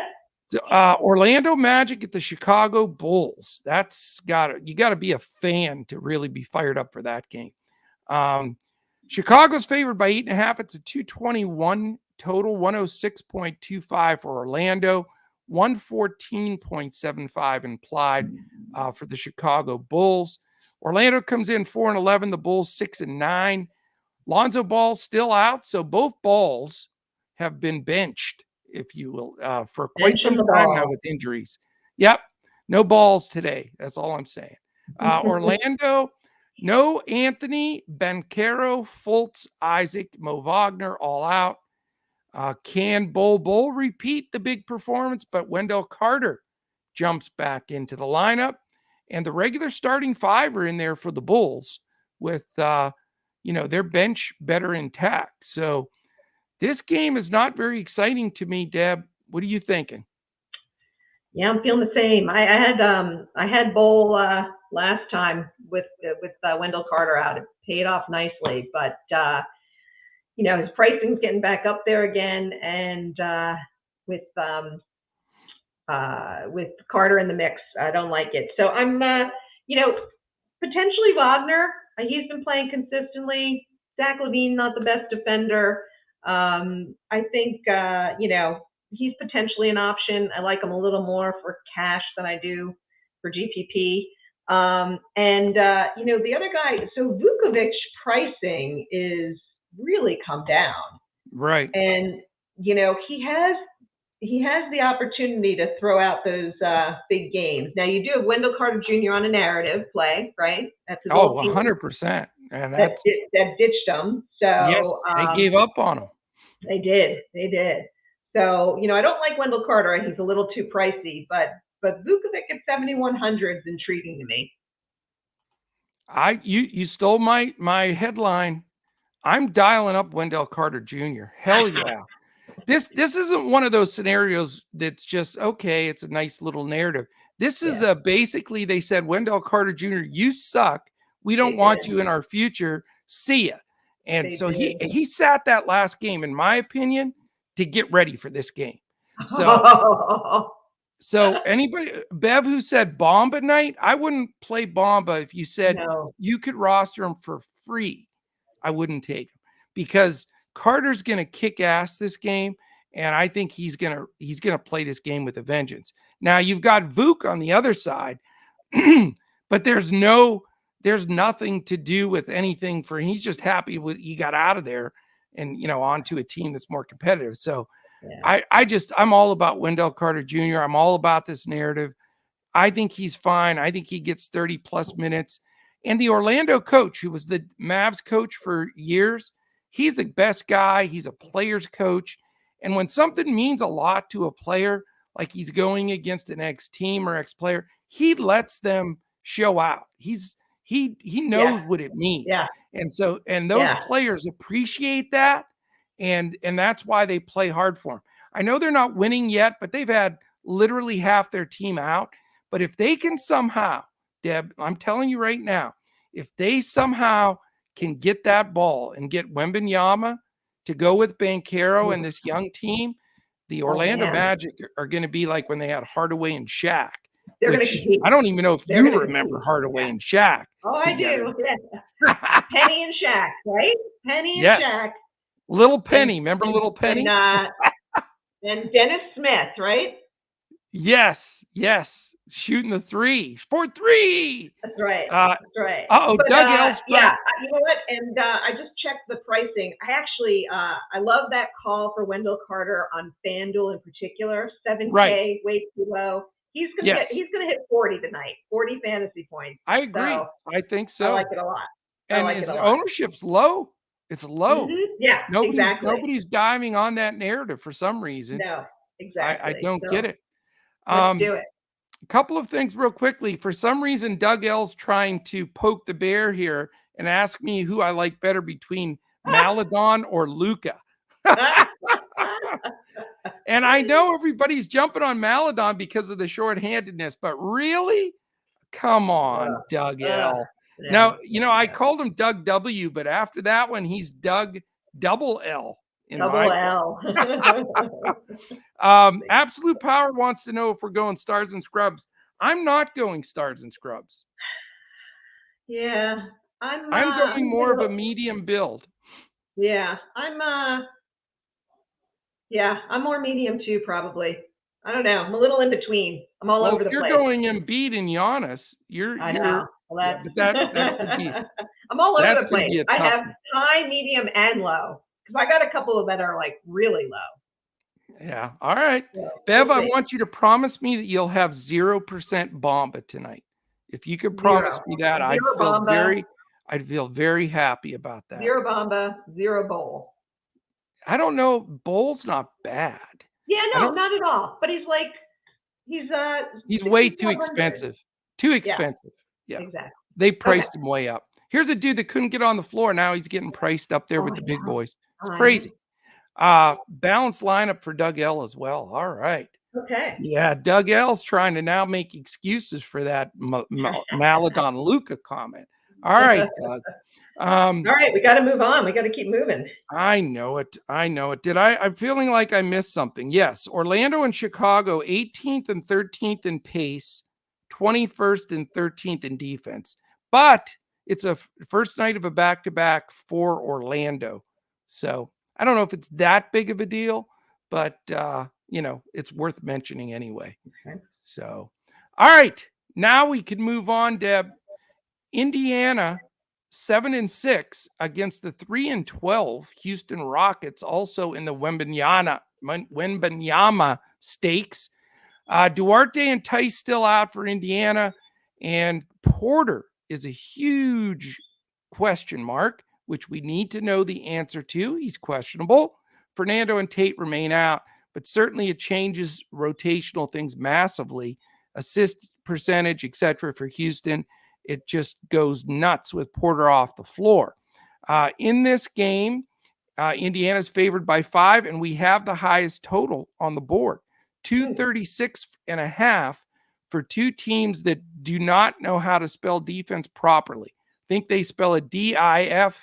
Orlando Magic at the Chicago Bulls. You got to be a fan to really be fired up for that game. Chicago's favored by 8.5. It's a 221 total, 106.25 for Orlando, 114.75 implied for the Chicago Bulls. Orlando comes in 4-11. The Bulls 6-9. Lonzo Ball's still out, so both Balls have been benched, if you will, for quite some time now with injuries. Yep, no Balls today. That's all I'm saying. Orlando, no Anthony, Banchero, Fultz, Isaac, Mo Wagner, all out. Can Bol repeat the big performance? But Wendell Carter jumps back into the lineup. And the regular starting five are in there for the Bulls with, their bench better intact. So this game is not very exciting to me, Deb. What are you thinking? Yeah, I'm feeling the same. I had Bowl last time with Wendell Carter out. It paid off nicely, but his pricing's getting back up there again, and with Carter in the mix, I don't like it. So I'm potentially Wagner. He's been playing consistently. Zach LaVine, not the best defender. I think he's potentially an option. I like him a little more for cash than I do for GPP. The other guy, so Vukovic pricing is really come down. Right. And, he has the opportunity to throw out those big games. Now, you do have Wendell Carter Jr. on a narrative play, right? That's his 100%. And that ditched him. So yes, they gave up on him. They did. So, I don't like Wendell Carter. He's a little too pricey, but Vukovic at 7,100 is intriguing to me. You stole my headline. I'm dialing up Wendell Carter Jr. Hell yeah. This isn't one of those scenarios that's just, okay, it's a nice little narrative. This is basically, they said, Wendell Carter Jr., you suck. We don't want you in our future. See ya. And so he sat that last game, in my opinion, to get ready for this game. So anybody, Bev, who said Bomba night, I wouldn't play Bomba if you said you could roster him for free. I wouldn't take him because Carter's going to kick ass this game, and I think he's going to play this game with a vengeance. Now you've got Vuk on the other side, but there's nothing to do with anything for he's just happy with he got out of there and onto a team that's more competitive. So I'm all about Wendell Carter Jr. I'm all about this narrative. I think he's fine. I think he gets 30 plus minutes. And the Orlando coach, who was the Mavs coach for years, he's the best guy. He's a player's coach. And when something means a lot to a player, like he's going against an ex-team or ex-player, he lets them show out. He knows what it means. Yeah. And those players appreciate that. And that's why they play hard for him. I know they're not winning yet, but they've had literally half their team out. But if they can somehow, Deb, I'm telling you right now, if they somehow can get that ball and get Wembanyama to go with Banchero and this young team, the Orlando Magic are going to be like when they had Hardaway and Shaq. They're going to compete. I don't even know if you remember Hardaway and Shaq. Oh, together. I do. Yeah. Penny and Shaq, right? Penny and Shaq. Little Penny. Remember Little Penny? And Dennis Smith, right? Yes. Shooting the 3 for 3. That's right. Doug L's. Yeah, you know what? And I just checked the pricing. I actually I love that call for Wendell Carter on Fanduel in particular. 7K, way too low. He's gonna hit 40 tonight. 40 fantasy points. I agree. So, I think so. I like it a lot. And his ownership's low. It's low. Mm-hmm. Yeah, nobody's diving on that narrative for some reason. No, exactly. I don't get it. Let's do it. A couple of things real quickly. For some reason, Doug L's trying to poke the bear here and ask me who I like better between Maladon or Luka. And I know everybody's jumping on Maladon because of the shorthandedness, but really? Come on, Doug L. Now, I called him Doug W, but after that one, he's Doug Double L. Double L. Absolute Power wants to know if we're going stars and scrubs. I'm not going stars and scrubs. Yeah, I'm going more of a medium build. Yeah, I'm more medium too, probably. I don't know. I'm a little in between. I'm all over the place. You're going Embiid and Giannis. I know. Well, that could be. I'm all over the place. I have high, medium, and low because I got a couple of that are like really low. Yeah. All right, Bev. I want you to promise me that you'll have 0% Bomba tonight. If you could promise me that, I'd feel very happy about that. 0 Bomba, 0 Bowl. I don't know. Bowl's not bad. Yeah, no, not at all. But he's like, He's way too 6,400. expensive. Too Yeah, expensive. Yeah. exactly. They Okay. priced him way up. Here's a dude that couldn't get on the floor. Now he's getting priced up there Oh with the big yeah, boys. It's I know. crazy. Balanced lineup for Doug L as well. All right. Okay. Yeah, Doug L's trying to now make excuses for that Maladon Luca comment. All right, Doug. All right, we got to move on. We got to keep moving. I know it. I know it. I'm feeling like I missed something. Yes, Orlando and Chicago, 18th and 13th in pace, 21st and 13th in defense. But it's a first night of a back-to-back for Orlando. So I don't know if it's that big of a deal, but it's worth mentioning anyway. Okay. So, all right, now we can move on, Deb. Indiana 7-6 against the 3-12 Houston Rockets, also in the Wembanyama stakes. Duarte and Tice still out for Indiana, and Porter is a huge question mark, which we need to know the answer to. He's questionable. Fernando and Tate remain out, but certainly it changes rotational things massively. Assist percentage, etc. for Houston. It just goes nuts with Porter off the floor. In this game, Indiana's favored by 5, and we have the highest total on the board, 236.5 for two teams that do not know how to spell defense properly. Think they spell it DIFINCE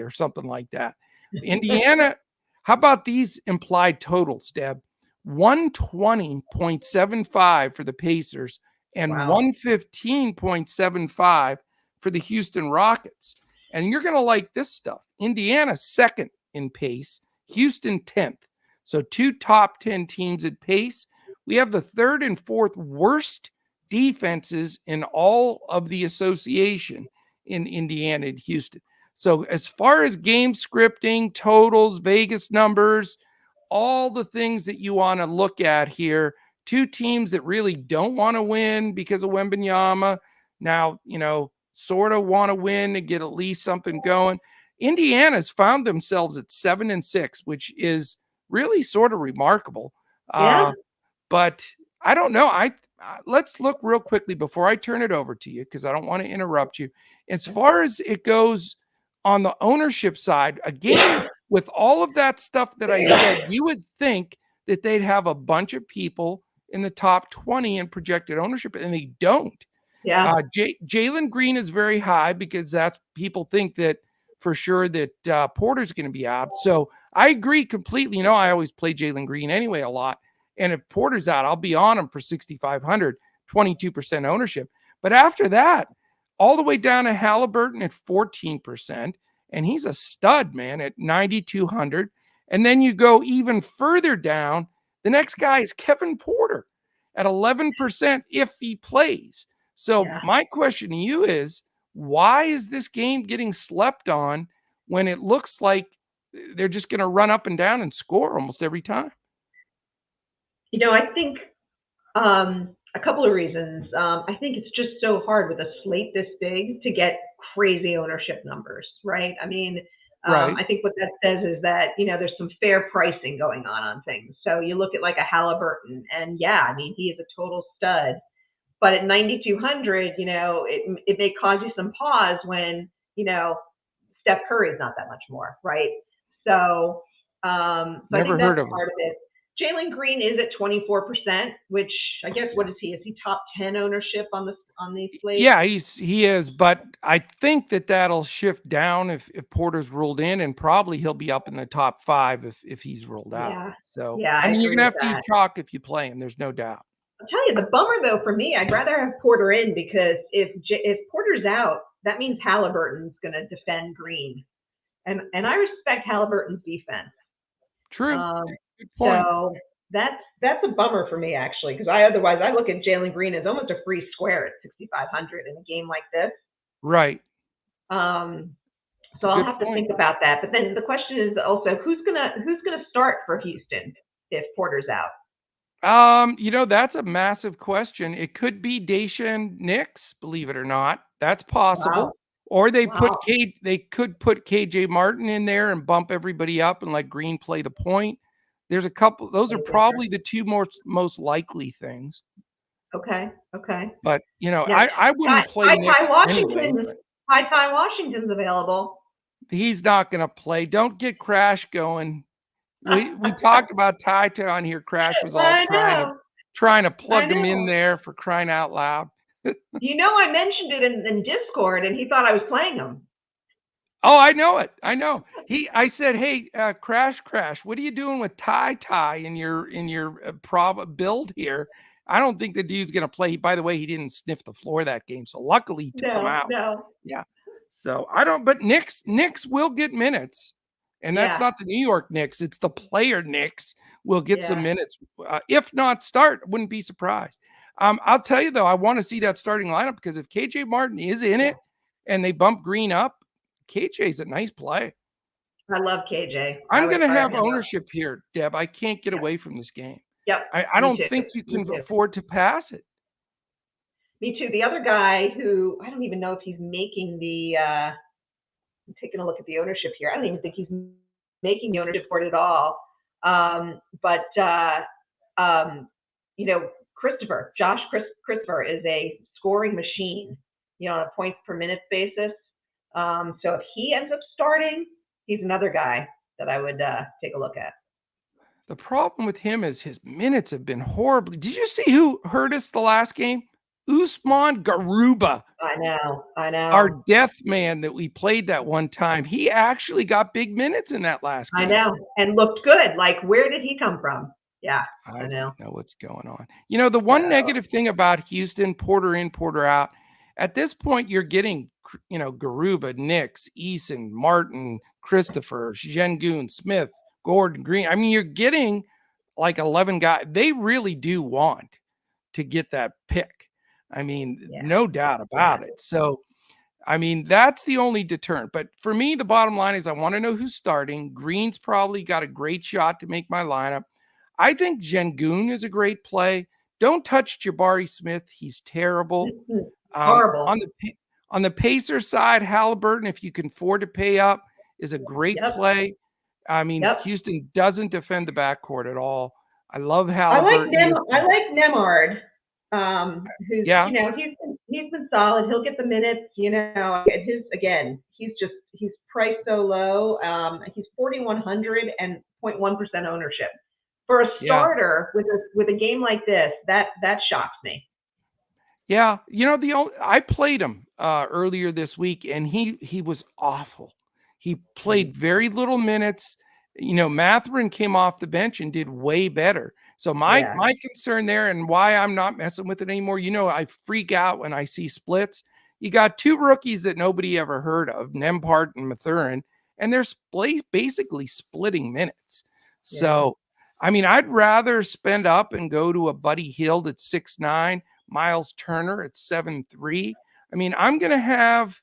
or something like that. Indiana, how about these implied totals, Deb? 120.75 for the Pacers and Wow. 115.75 for the Houston Rockets. And you're going to like this stuff. Indiana second in pace, Houston 10th. So two top 10 teams at pace. We have the third and fourth worst defenses in all of the association in Indiana and Houston. So as far as game scripting, totals, Vegas numbers, all the things that you want to look at here, two teams that really don't want to win because of Wembanyama. Now, sort of want to win to get at least something going. Indiana's found themselves at 7-6, which is really sort of remarkable. Yeah. But I don't know. Let's look real quickly before I turn it over to you, because I don't want to interrupt you. As far as it goes on the ownership side, again, with all of that stuff that I said, you would think that they'd have a bunch of people in the top 20 in projected ownership, and they don't. Yeah. Jalen Green is very high because that's people think that for sure that Porter's going to be out. So I agree completely. I always play Jalen Green anyway a lot. And if Porter's out, I'll be on him for 6,500, 22% ownership. But after that, all the way down to Halliburton at 14%. And he's a stud, man, at 9,200. And then you go even further down. The next guy is Kevin Porter at 11% if he plays. So my question to you is, why is this game getting slept on when it looks like they're just going to run up and down and score almost every time? I think a couple of reasons. I think it's just so hard with a slate this big to get crazy ownership numbers, right? I mean, right. I think what that says is that, there's some fair pricing going on things. So you look at like a Halliburton, and he is a total stud. But at 9,200, it may cause you some pause when, Steph Curry is not that much more, right? So, I Never think heard that's of him. part of it. Jalen Green is at 24%, which I guess, what is he? Is he top 10 ownership on the slate? Yeah, he is, but I think that'll shift down if Porter's ruled in, and probably he'll be up in the top 5 if he's ruled out. So I mean, you're gonna have to eat chalk if you play him. There's no doubt. I'll tell you, the bummer though for me, I'd rather have Porter in, because if Porter's out, that means Halliburton's going to defend Green, and I respect Halliburton's defense. True. Good point. So that's a bummer for me, actually, because I look at Jalen Green as almost a free square at 6,500 in a game like this. Right. So I'll have to think about that. But then the question is also, who's gonna start for Houston if Porter's out? That's a massive question. It could be Daishen Nix, believe it or not. That's possible. Wow. Or they could put KJ Martin in there and bump everybody up and let Green play the point. There's a couple. Those are Any interest? probably the two most likely things. Okay. But Now, I wouldn't play Knicks anyway. But Ty Washington's available. he's not going to play. Don't get Crash going. We talked about Ty on here. Crash was all trying to plug him in there, for crying out loud. I mentioned it in Discord, and he thought I was playing him. Oh, I know it. I know. I said, hey, Crash, what are you doing with Ty in your build here? I don't think the dude's going to play. By the way, he didn't sniff the floor that game, so luckily he took him out. No. Yeah. So I don't. But Knicks will get minutes, and that's not the New York Knicks. It's the player Knicks will get some minutes. If not start, wouldn't be surprised. I'll tell you though, I want to see that starting lineup, because if KJ Martin is in it and they bump Green up, KJ's a nice play. I love KJ. I'm going to have ownership here, Deb. I can't get away from this game. Yep. I don't think you can afford to pass it. Me too. The other guy, who I don't even know if he's making the I'm taking a look at the ownership here. I don't even think he's making the ownership for it at all. Josh Christopher is a scoring machine, on a points per minute basis. So if he ends up starting, he's another guy that I would take a look at. The problem with him is his minutes have been horribly. Did you see who hurt us the last game? Usman Garuba. I know. Our death man that we played that one time. He actually got big minutes in that last game. I know. And looked good. Like, where did he come from? Yeah, I know. Don't know what's going on. The one negative thing about Houston, Porter in, Porter out, at this point, you're getting, Garuba, Nix, Eason, Martin, Christopher, Şengün, Smith, Gordon, Green. I mean, you're getting like 11 guys. They really do want to get that pick. I mean, no doubt about it. So, I mean, that's the only deterrent. But for me, the bottom line is I want to know who's starting. Green's probably got a great shot to make my lineup. I think Şengün is a great play. Don't touch Jabari Smith. He's terrible. Horrible. On the Pacer side, Halliburton, if you can afford to pay up, is a great play. I mean, Houston doesn't defend the backcourt at all. I love Halliburton. I like Nembhard. Who's he's been solid. He'll get the minutes. He's priced so low. He's 4,100 and 0.1% ownership for a starter with a game like this. That shocks me. Yeah, I played him earlier this week, and he was awful. He played very little minutes. Mathurin came off the bench and did way better. So my concern there, and why I'm not messing with it anymore, I freak out when I see splits. You got two rookies that nobody ever heard of, Nembhard and Mathurin, and they're basically splitting minutes. Yeah. So, I mean, I'd rather spend up and go to a Buddy Hield at 6'9", Miles Turner at 7'3". I mean, I'm going to have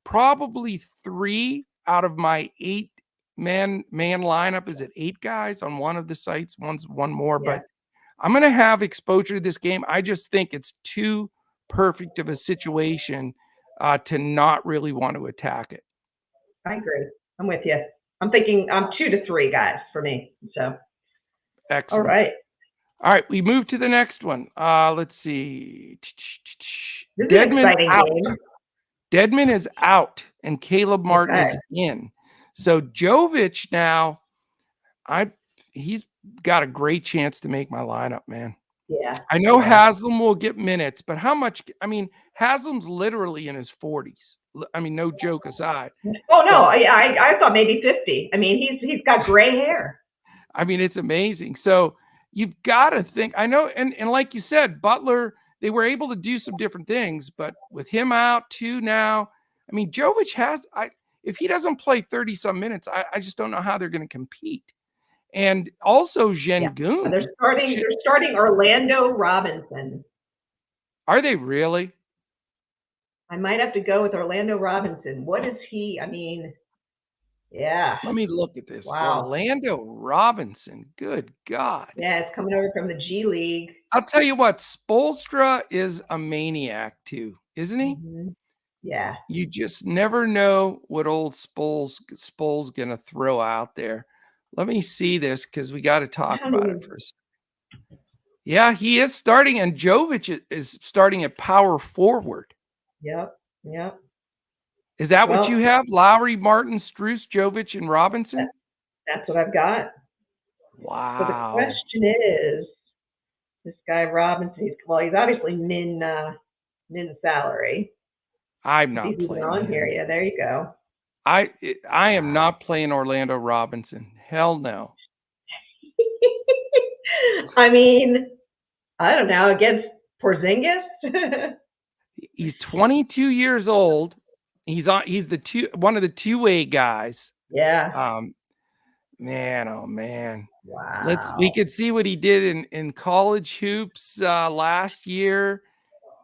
probably 3 out of my 8-man lineup. Is it 8 guys on one of the sites? One more, but I'm going to have exposure to this game. I just think it's too perfect of a situation to not really want to attack it. I agree. I'm with you. I'm thinking 2 to 3 guys for me. So, excellent. All right. We move to the next one. Let's see. This is an exciting game. Dedmon is out and Caleb Martin is in. So Jovic now, he's got a great chance to make my lineup, man. Yeah. I know Haslam will get minutes, but how much? I mean, Haslam's literally in his 40s. I mean, no joke aside. Oh no, I thought maybe 50. I mean, he's got gray hair. I mean, it's amazing. So you've got to think. I know, and like you said, Butler, they were able to do some different things, but with him out too now, I mean, Jovic if he doesn't play 30-some minutes, I just don't know how they're going to compete. And also Şengün. They're starting Orlando Robinson. Are they really? I might have to go with Orlando Robinson. What is he? I mean, yeah. Let me look at this. Wow. Orlando Robinson. Good God. Yeah, it's coming over from the G League. I'll tell you what, Spoelstra is a maniac too, isn't he? Mm-hmm. Yeah. You just never know what old Spoel's going to throw out there. Let me see this because we got to I talk don't about it even. first. Yeah, he is starting, and Jovic is starting at power forward. Yep. Yep. Is that what you Well, have? Lowry, Martin, Strus, Jovic, and Robinson? that's what I've got. So the Wow. question is, this guy Robinson. He's obviously min salary. I'm If he's not even playing on here, him. yeah, there you go. I am not playing Orlando Robinson. Hell no. I mean, I don't know, against Porzingis. He's 22 years old. He's one of the two-way guys. Yeah. Man, oh man. We Wow. could see what he did in college hoops last year.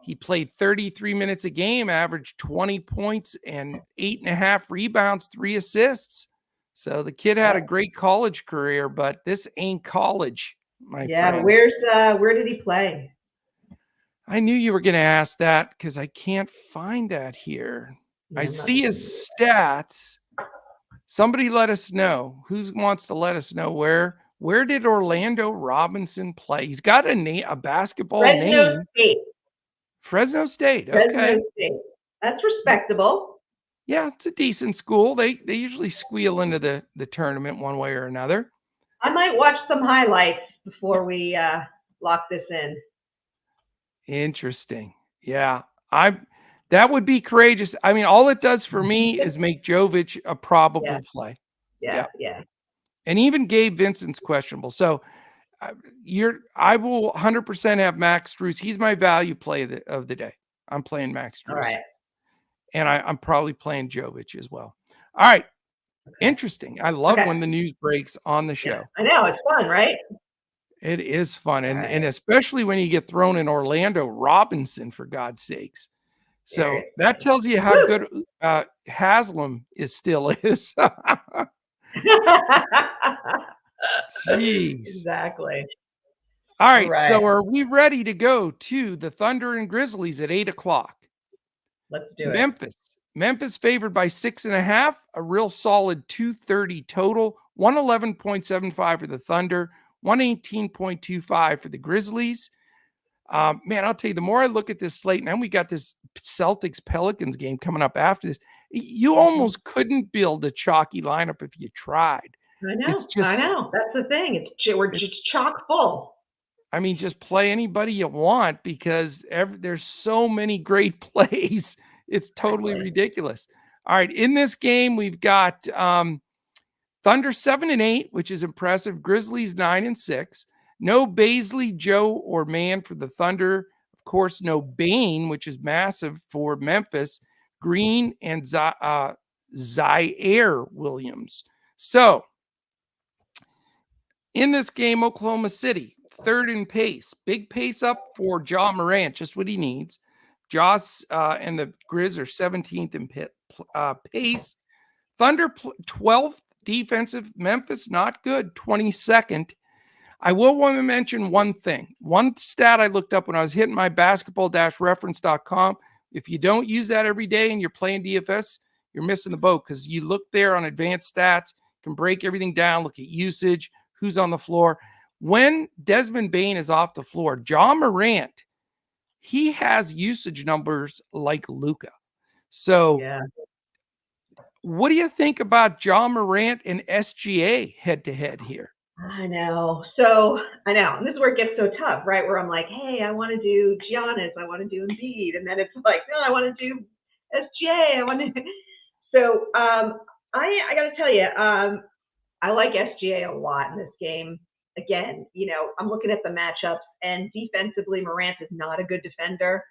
He played 33 minutes a game, averaged 20 points and 8.5 rebounds, 3 assists. So the kid had a Yep. great college career, but this ain't college, my Yeah. friend. Where did he play? I knew you were going to ask that because I can't find that here. I Yeah, I'm not see seeing his stats. Somebody let us know. Who wants to let us know where did Orlando Robinson play? He's got a basketball Fresno name. State. Fresno State. Fresno Okay. State. That's respectable. Yeah, it's a decent school. They usually squeal into the tournament one way or another. I might watch some highlights before we lock this in. Interesting. Yeah. That would be courageous. I mean, all it does for me is make Jovic a Yeah. probable play. Yeah. Yeah. Yeah. And even Gabe Vincent's questionable. So I will 100% have Max Strus. He's my value play of the day. I'm playing Max All Strus. right. And I'm probably playing Jovic as well. All right. Okay. Interesting. I love Okay. when the news breaks on the Yeah. show. I know. It's fun, right? It is fun. All And right. especially when you get thrown in Orlando Robinson, for God's sakes. So that Seriously. tells you how good Haslam still is. Jeez. Exactly. All All right. right. So are we ready to go to the Thunder and Grizzlies at 8:00? Let's do it. Memphis favored by 6.5, a real solid 230 total, 111.75 for the Thunder, 118.25 for the Grizzlies. Man, I'll tell you, the more I look at this slate, and then we got this Celtics Pelicans game coming up after this. You almost couldn't build a chalky lineup if you tried. I know. It's just, I know. That's the thing. We're just chock full. I mean, just play anybody you want because there's so many great plays. It's totally Exactly. ridiculous. All right, in this game, we've got Thunder 7-8, which is impressive. Grizzlies 9-6. No Baisley, Joe, or Man for the Thunder. Of course, no Bain, which is massive for Memphis. Green and Zaire Williams. So, in this game, Oklahoma City, third in pace. Big pace up for Ja Morant, just what he needs. Joss and the Grizz are 17th in pace. Thunder 12th defensive. Memphis, not good, 22nd. I will want to mention one thing. One stat I looked up when I was hitting my basketball-reference.com. If you don't use that every day and you're playing DFS, you're missing the boat because you look there on advanced stats, can break everything down, look at usage, who's on the floor. When Desmond Bane is off the floor, Ja Morant, he has usage numbers like Luka. So Yeah. what do you think about Ja Morant and SGA head-to-head here? I know. So I know. And this is where it gets so tough, right? Where I'm like, hey, I want to do Giannis, I want to do Embiid. And then it's like, no, I want to do SGA. I want to. So I got to tell you, I like SGA a lot in this game. Again, I'm looking at the matchups, and defensively, Morant is not a good defender.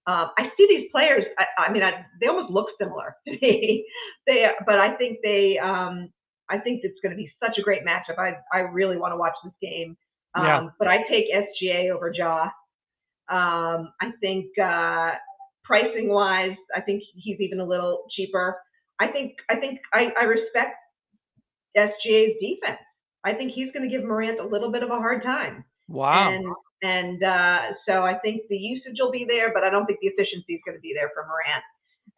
I see these players. I mean, they almost look similar to me. But I think I think it's going to be such a great matchup. I really want to watch this game. Yeah. But I take SGA over Ja. I think pricing wise, I think he's even a little cheaper. I think I respect SGA's defense. I think he's going to give Morant a little bit of a hard time. Wow. And so I think the usage will be there, but I don't think the efficiency is going to be there for Morant.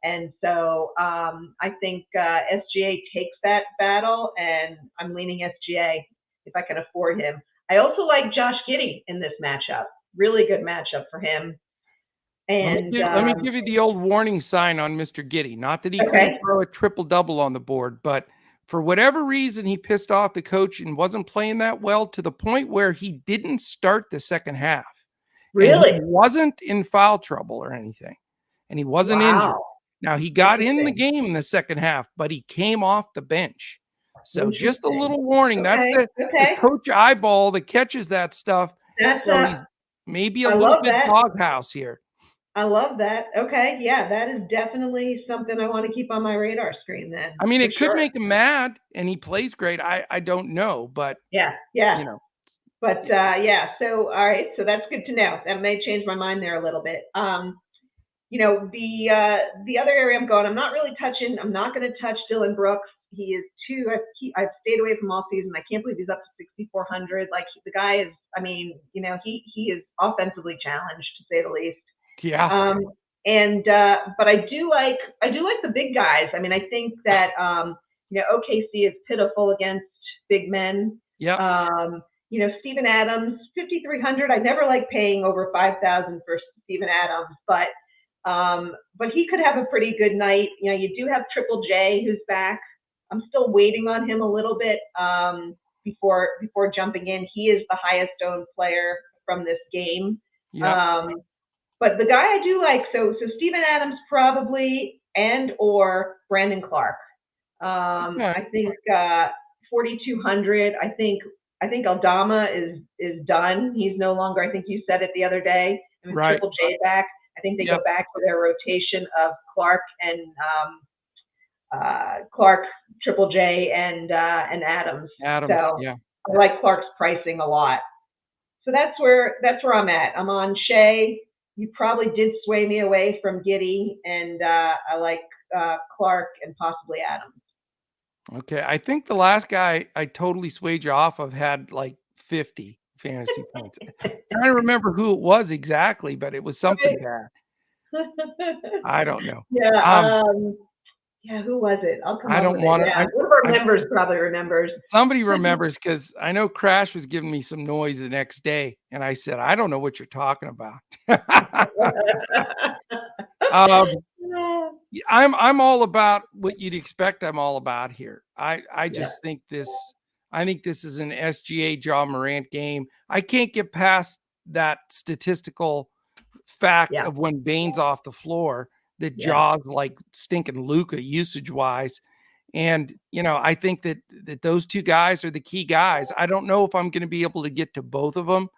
And so I think SGA takes that battle, and I'm leaning SGA if I can afford him. I also like Josh Giddey in this matchup. Really good matchup for him. And let me give you the old warning sign on Mr. Giddey. Not that he okay. couldn't throw a triple-double on the board, but for whatever reason, he pissed off the coach and wasn't playing that well to the point where he didn't start the second half. Really? And he wasn't in foul trouble or anything, and he wasn't injured. Now, he got in the game in the second half, but he came off the bench. So just a little warning. That's the coach eyeball that catches that stuff. So he's maybe a little bit doghouse here. I love that. Okay. Yeah, that is definitely something I want to keep on my radar screen then. I mean, it could make him mad, and he plays great. I don't know, but yeah. You know. But yeah, so all right, so that's good to know. That may change my mind there a little bit. You know, the other area I'm going, I'm not going to touch Dylan Brooks. He is I've stayed away from all season. I can't believe he's up to 6,400. Like, the guy is, I mean, you know, he is offensively challenged, to say the least. Yeah. But I do like the big guys. I mean, I think that you know, OKC is pitiful against big men. Yeah. You know, Steven Adams, 5,300. I never like paying over 5,000 for Steven Adams, but he could have a pretty good night. You know, you do have Triple J who's back. I'm still waiting on him a little bit before jumping in. He is the highest owned player from this game. Yeah. But the guy I do like, so Steven Adams probably, and or Brandon Clark. I think 4,200. I think Aldama is done. He's no longer. I think you said it the other day. I mean, right. Triple J back. I think they go back to their rotation of Clark and Triple J, and Adams. So I like Clark's pricing a lot. So that's where I'm at. I'm on Shea. You probably did sway me away from Giddey, and I like Clark and possibly Adams. Okay, I think the last guy I totally swayed you off of had like 50 fantasy points. I'm trying to remember who it was exactly, but it was something bad. I don't know. Yeah, who was it? I'll come I don't want to. One of our members probably remembers. Somebody remembers, because I know Crash was giving me some noise the next day, and I said, I don't know what you're talking about. I'm all about what you'd expect. I'm all about here. I just think this. I think this is an SGA Ja Morant game. I can't get past that statistical fact of when Bane's off the floor that Ja's like stinking Luka usage wise. And, you know, I think that those two guys are the key guys. I don't know if I'm going to be able to get to both of them,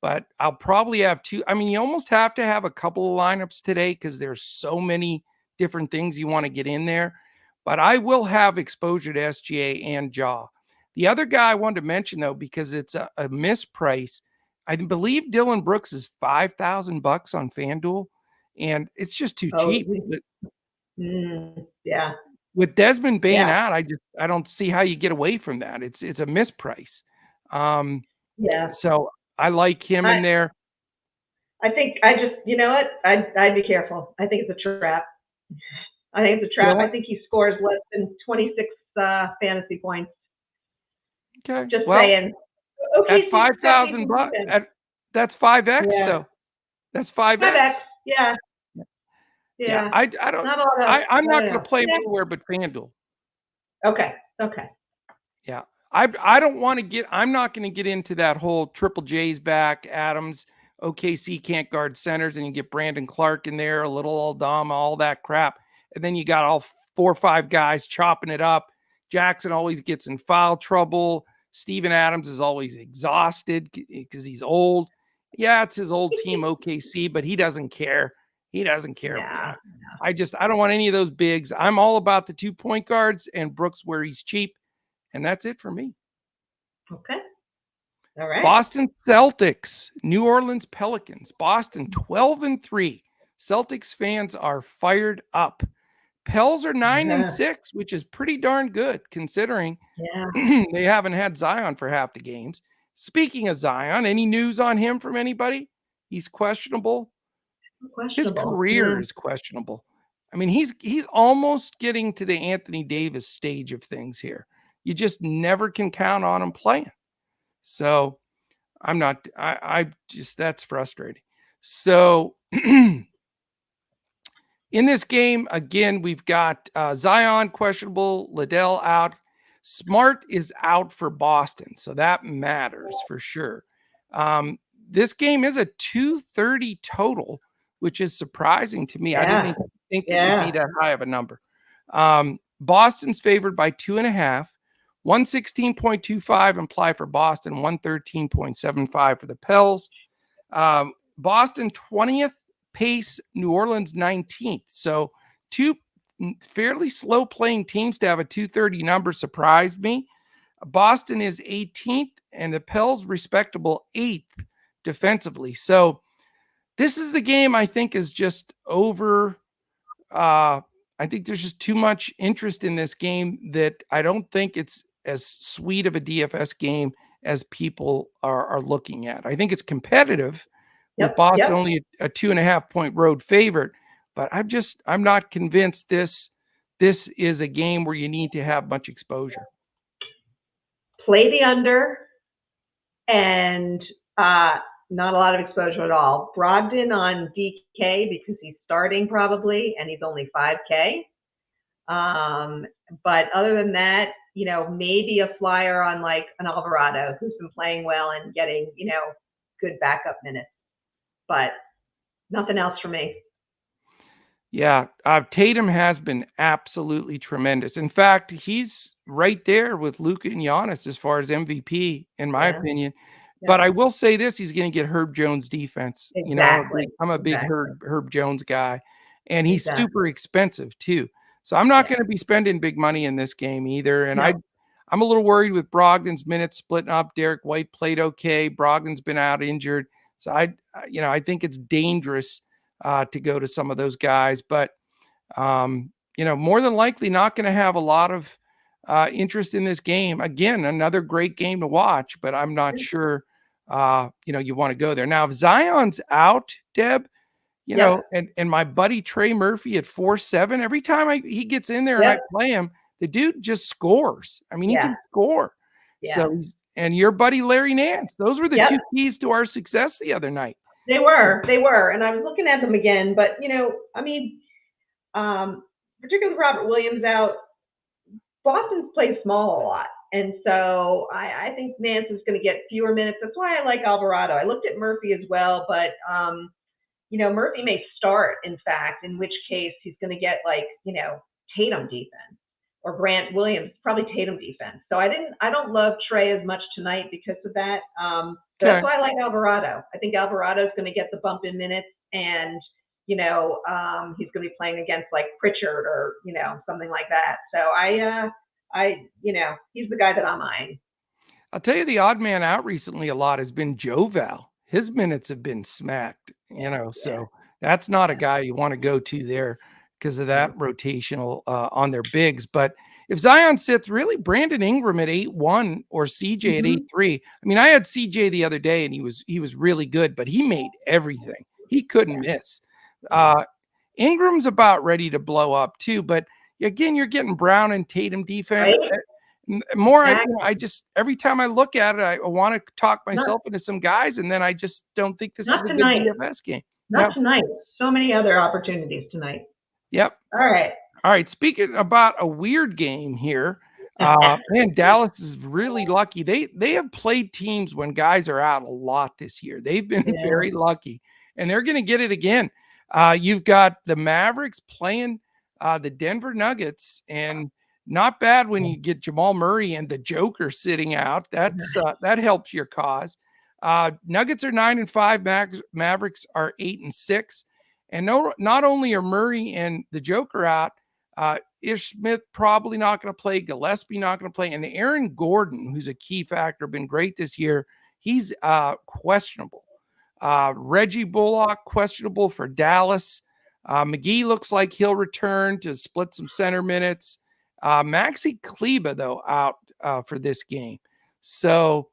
but I'll probably have two. I mean, you almost have to have a couple of lineups today because there's so many different things you want to get in there. But I will have exposure to SGA and Ja. The other guy I wanted to mention, though, because it's a misprice, I believe Dylan Brooks is $5,000 on Fanduel, and it's just too cheap. With Desmond Bane out, I don't see how you get away from that. It's a misprice. So I like him in there. I think you know what? I'd be careful. I think it's a trap. I think he scores less than 26 fantasy points. Okay. Just saying. At $5,000, that's 5x though. That's 5x. 5x. Yeah. I don't. I'm not going to play anywhere but FanDuel. Okay. Yeah. I don't want to get. I'm not going to get into that whole Triple J's back, Adams, OKC can't guard centers, and you get Brandon Clark in there, a little Aldama, all that crap, and then you got all 4 or 5 guys chopping it up. Jackson always gets in foul trouble. Steven Adams is always exhausted because he's old. Yeah, it's his old team, OKC, but he doesn't care. He doesn't care. Yeah. I don't want any of those bigs. I'm all about the 2 point guards and Brooks where he's cheap. And that's it for me. Okay. All right. Boston Celtics, New Orleans Pelicans. Boston 12-3. Celtics fans are fired up. Pels are 9-6, which is pretty darn good considering they haven't had Zion for half the games. Speaking of Zion, any news on him from anybody? He's questionable. His career is questionable. I mean, he's almost getting to the Anthony Davis stage of things here. You just never can count on him playing. So I'm not, I just, that's frustrating. So in this game, again, we've got Zion questionable, Liddell out. Smart is out for Boston, so that matters for sure. This game is a 230 total, which is surprising to me. Yeah. I didn't even think it would be that high of a number. Boston's favored by 2.5. 116.25 imply for Boston, 113.75 for the Pels. Boston 20th pace, New Orleans 19th. So two fairly slow playing teams to have a 230 number surprised me. Boston is 18th and the Pels respectable 8th defensively. So this is the game I think is just over. I think there's just too much interest in this game that I don't think it's as sweet of a DFS game as people are looking at. I think it's competitive with Boston only a 2.5 point road favorite, but I'm not convinced this is a game where you need to have much exposure. Play the under and not a lot of exposure at all. Brogdon on DK because he's starting probably, and he's only 5K. But other than that, maybe a flyer on like an Alvarado who's been playing well and getting, good backup minutes. But nothing else for me. Yeah, Tatum has been absolutely tremendous. In fact, he's right there with Luka and Giannis as far as MVP, in my opinion. Yeah. But I will say this: he's going to get Herb Jones defense. Exactly. I'm a big Herb Jones guy, and he's super expensive too. So I'm not going to be spending big money in this game either. And I'm a little worried with Brogdon's minutes splitting up. Derek White played okay. Brogdon's been out injured, so I think it's dangerous to go to some of those guys, but more than likely not going to have a lot of interest in this game. Again, another great game to watch, but I'm not sure you want to go there. Now, if Zion's out, Deb, and my buddy Trey Murphy at 4.7, every time he gets in there and I play him, the dude just scores. I mean, he can score. Yeah. So, and your buddy Larry Nance, those were the two keys to our success the other night. They were. And I was looking at them again, but particularly with Robert Williams out, Boston's played small a lot. And so I think Nance is going to get fewer minutes. That's why I like Alvarado. I looked at Murphy as well, but, Murphy may start, in fact, in which case he's going to get Tatum defense or Grant Williams, probably Tatum defense. So I don't love Trey as much tonight because of that. That's why I like Alvarado. I think Alvarado's going to get the bump in minutes and, he's going to be playing against like Pritchard or, something like that. So he's the guy that I'm eyeing. I'll tell you the odd man out recently a lot has been Joe Val. His minutes have been smacked, so that's not a guy you want to go to there because of that rotational on their bigs. But if Zion sits, really Brandon Ingram at 8-1 or CJ at 8-3. I mean, I had CJ the other day and he was really good, but he made everything. He couldn't miss. Ingram's about ready to blow up too, but again, you're getting Brown and Tatum defense. Right? More, I just every time I look at it, I want to talk myself into some guys, and then I just don't think this is a good DFS game. Not tonight. So many other opportunities tonight. Yep. All right. Speaking about a weird game here, man, Dallas is really lucky. They have played teams when guys are out a lot this year. They've been very lucky, and they're going to get it again. You've got the Mavericks playing the Denver Nuggets, and not bad when you get Jamal Murray and the Joker sitting out. That's that helps your cause. Nuggets are 9-5. Mavericks are 8-6. And not only are Murray and the Joker out, Ish Smith probably not going to play. Gillespie not going to play. And Aaron Gordon, who's a key factor, been great this year. He's questionable. Reggie Bullock questionable for Dallas. McGee looks like he'll return to split some center minutes. Maxi Kleba, though, out for this game. So,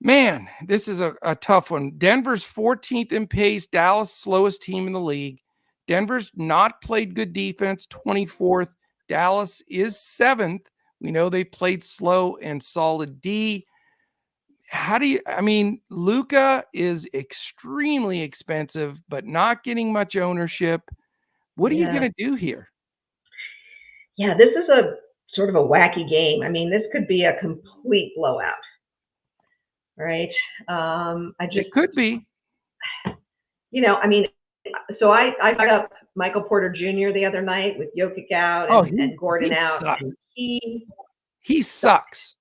man, this is a tough one. Denver's 14th in pace. Dallas, slowest team in the league. Denver's not played good defense, 24th. Dallas is 7th. We know they played slow and solid D. Luka is extremely expensive, but not getting much ownership. What are you going to do here? Yeah, this is a sort of a wacky game. I mean, this could be a complete blowout, right? It could be. So I fired up Michael Porter Jr. the other night with Jokic out and Gordon out. Sucks. And he sucks.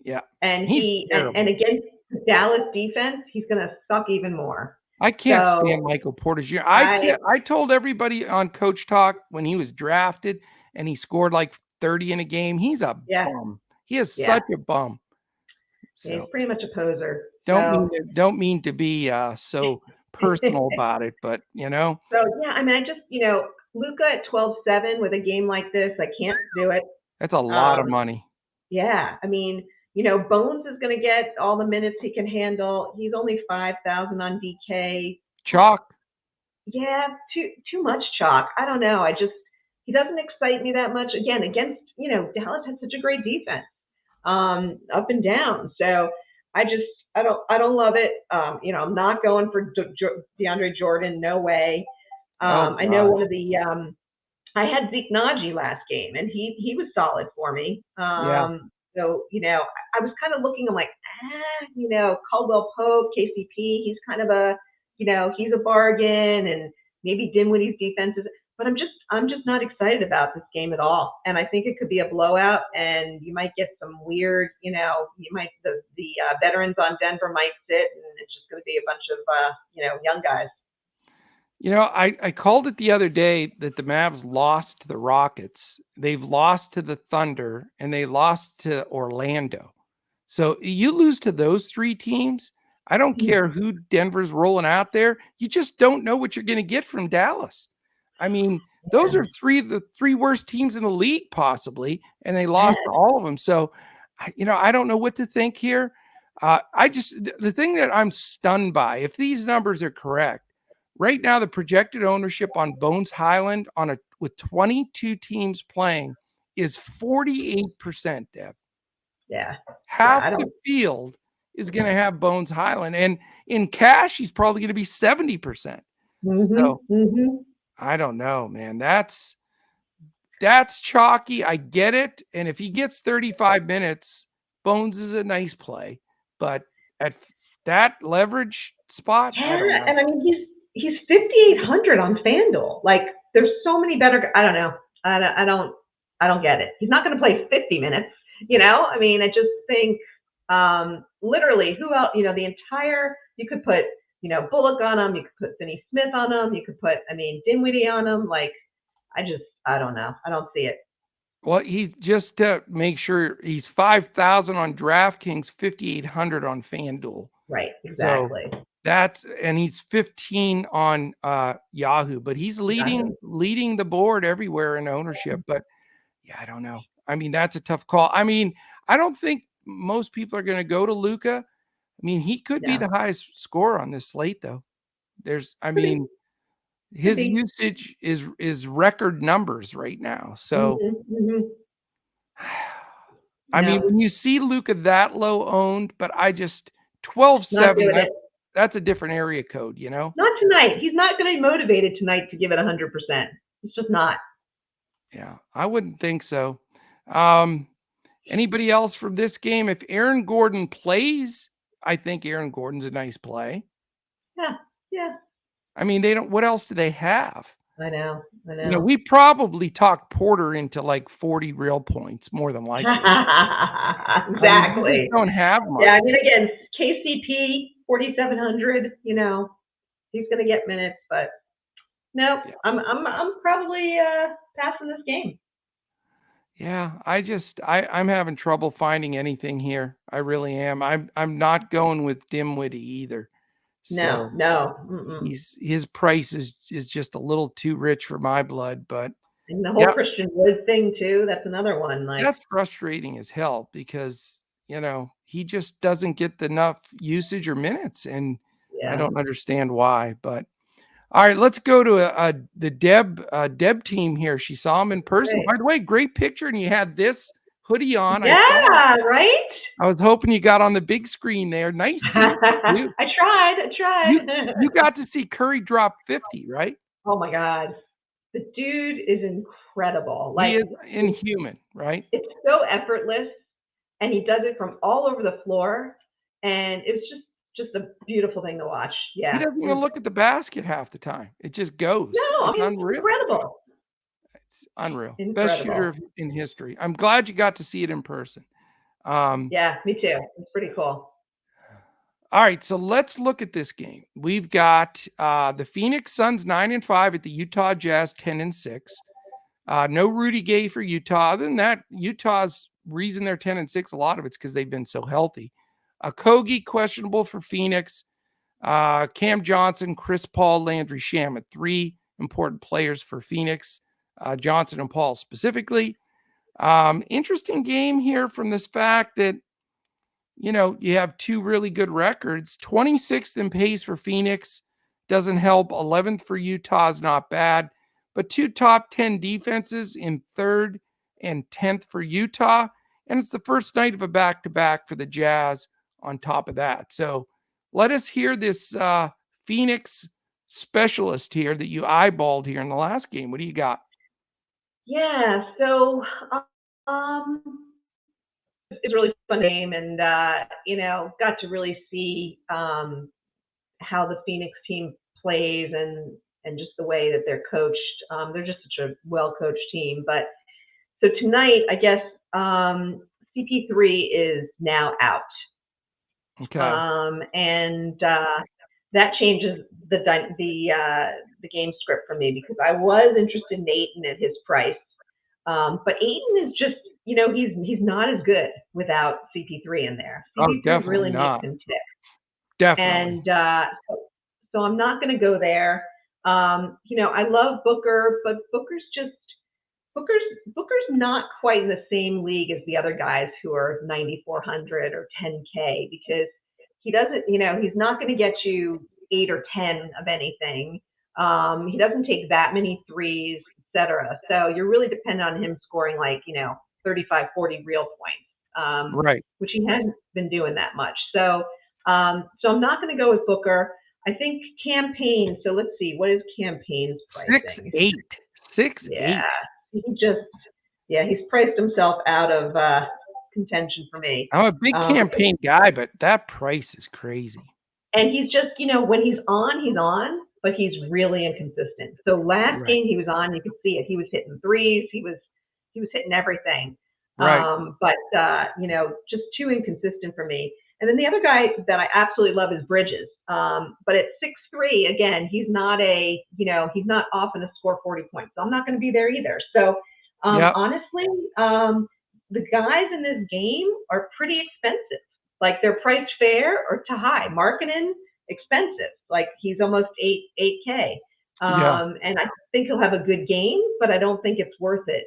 Yeah. And and against Dallas defense, he's going to suck even more. I can't stand Michael Porter Jr. I told everybody on Coach Talk when he was drafted and he scored like 30 in a game, he's a bum. He is such a bum. So, he's pretty much a poser. Don't mean to be so personal about it, but So yeah, I mean, Luka at 12-7 with a game like this, I can't do it. That's a lot of money. Yeah, I mean, Bones is going to get all the minutes he can handle. He's only 5,000 on DK. Chalk. Yeah, too much chalk. I don't know. He doesn't excite me that much. Again, against Dallas had such a great defense, up and down. So I don't love it. I'm not going for DeAndre Jordan. No way. I know one of the I had Zeke Naji last game, and he was solid for me. So, I was kind of looking, I'm like, Caldwell Pope, KCP, he's kind of he's a bargain, and maybe Dinwiddie's defense is, but I'm just not excited about this game at all. And I think it could be a blowout, and you might get some weird, the veterans on Denver might sit, and it's just going to be a bunch of, young guys. I called it the other day that the Mavs lost to the Rockets. They've lost to the Thunder, and they lost to Orlando. So you lose to those three teams. I don't care who Denver's rolling out there. You just don't know what you're going to get from Dallas. I mean, those are the three worst teams in the league, possibly, and they lost all of them. So, I don't know what to think here. The thing that I'm stunned by, if these numbers are correct, right now, the projected ownership on Bones Highland with 22 teams playing is 48%, Deb. Yeah. Half the field is going to have Bones Highland. And in cash, he's probably going to be 70%. So I don't know, man. That's chalky. I get it. And if he gets 35 minutes, Bones is a nice play. But at that leverage spot, I don't know. And I mean, he's 5,800 on Fanduel. Like, there's so many better. I don't know. I don't get it. He's not going to play 50 minutes. I mean, I just think literally who else? You could put Bullock on him. You could put Finney Smith on him. You could put Dinwiddie on him. Like, I don't know. I don't see it. Well, he's just to make sure he's 5,000 on DraftKings, 5,800 on Fanduel. Right. Exactly. So and he's 15 on Yahoo, but he's leading the board everywhere in ownership. But yeah, I don't know. I mean, that's a tough call. I mean, I don't think most people are going to go to Luka. I mean, he could be the highest scorer on this slate, though. His usage is record numbers right now. So, I mean, when you see Luka that low owned, but 12-7. That's a different area code, Not tonight. He's not going to be motivated tonight to give it 100%. It's just not. Yeah, I wouldn't think so. Anybody else from this game? If Aaron Gordon plays, I think Aaron Gordon's a nice play. Yeah. I mean, what else do they have? I know. We probably talked Porter into like 40 real points, more than likely. Exactly. We just don't have much. Yeah, I mean, again, KCP, 4,700, he's going to get minutes, but no, I'm probably passing this game. Yeah, I'm having trouble finding anything here. I really am. I'm not going with Dinwiddie either. No. His price is just a little too rich for my blood, but and the whole Christian Wood thing too. That's another one. Like, that's frustrating as hell because he just doesn't get enough usage or minutes, and I don't understand why. But All right, let's go to the Deb team here. She saw him in person. Right. By the way, great picture, and you had this hoodie on. I saw Yeah, it. right? I was hoping you got on the big screen there. Nice seat for you. I tried. You got to see Curry drop 50, right? Oh my God. The dude is incredible. He Like, is inhuman, right? it's so effortless, and he does it from all over the floor, and it's just a beautiful thing to watch. He Yeah. doesn't even look at the basket half the time. It just goes. No, I It's mean, it's unreal. incredible. It's unreal. Best shooter Incredible. in history. I'm glad you got to see it in person. Yeah, me too. It's pretty cool. All right, so let's look at this game. We've got the Phoenix Suns 9-5 at the Utah Jazz 10-6. No Rudy Gay for Utah. Other than that, Utah's reason they're 10-6, a lot of it's because they've been so healthy. Kogi questionable for Phoenix. Cam Johnson, Chris Paul, Landry Shamet, three important players for Phoenix. Johnson and Paul specifically. Interesting game here from this fact that you have two really good records. 26th in pace for Phoenix doesn't help. 11th for Utah is not bad, but two top 10 defenses in 3rd and 10th for Utah. And it's the first night of a back-to-back for the Jazz on top of that. So let us hear this Phoenix specialist here that you eyeballed here in the last game. What do you got? Yeah, so um, it's a really fun game, and got to really see how the Phoenix team plays and just the way that they're coached. They're just such a well coached team. But so tonight, I guess CP3 is now out, Okay. and that changes the game script for me because I was interested in Ayton at his price. But Ayton is just, he's not as good without CP3 in there. Oh, CP3 definitely really makes not. him tick. Definitely. And so I'm not going to go there. I love Booker, but Booker's not quite in the same league as the other guys who are 9,400 or 10K because he doesn't, he's not going to get you 8 or 10 of anything. He doesn't take that many threes, etc. So you're really dependent on him scoring 35, 40 real points, Right. which he hasn't been doing that much. So I'm not going to go with Booker. I think Campaign. So let's see, what is Campaign's pricing? 6'8". 6'8". Yeah, he's priced himself out of contention for me. I'm a big Campaign guy, but that price is crazy. And he's just, when he's on, but he's really inconsistent. So last game he was on, you could see it. He was hitting threes. He was hitting everything. Right. But just too inconsistent for me. And then the other guy that I absolutely love is Bridges. But at 6'3", again, he's not often to score 40 points. So I'm not going to be there either. So honestly, the guys in this game are pretty expensive. Like they're priced fair or to high. Markkanen, expensive. Like he's almost 8K. And I think he'll have a good game, but I don't think it's worth it.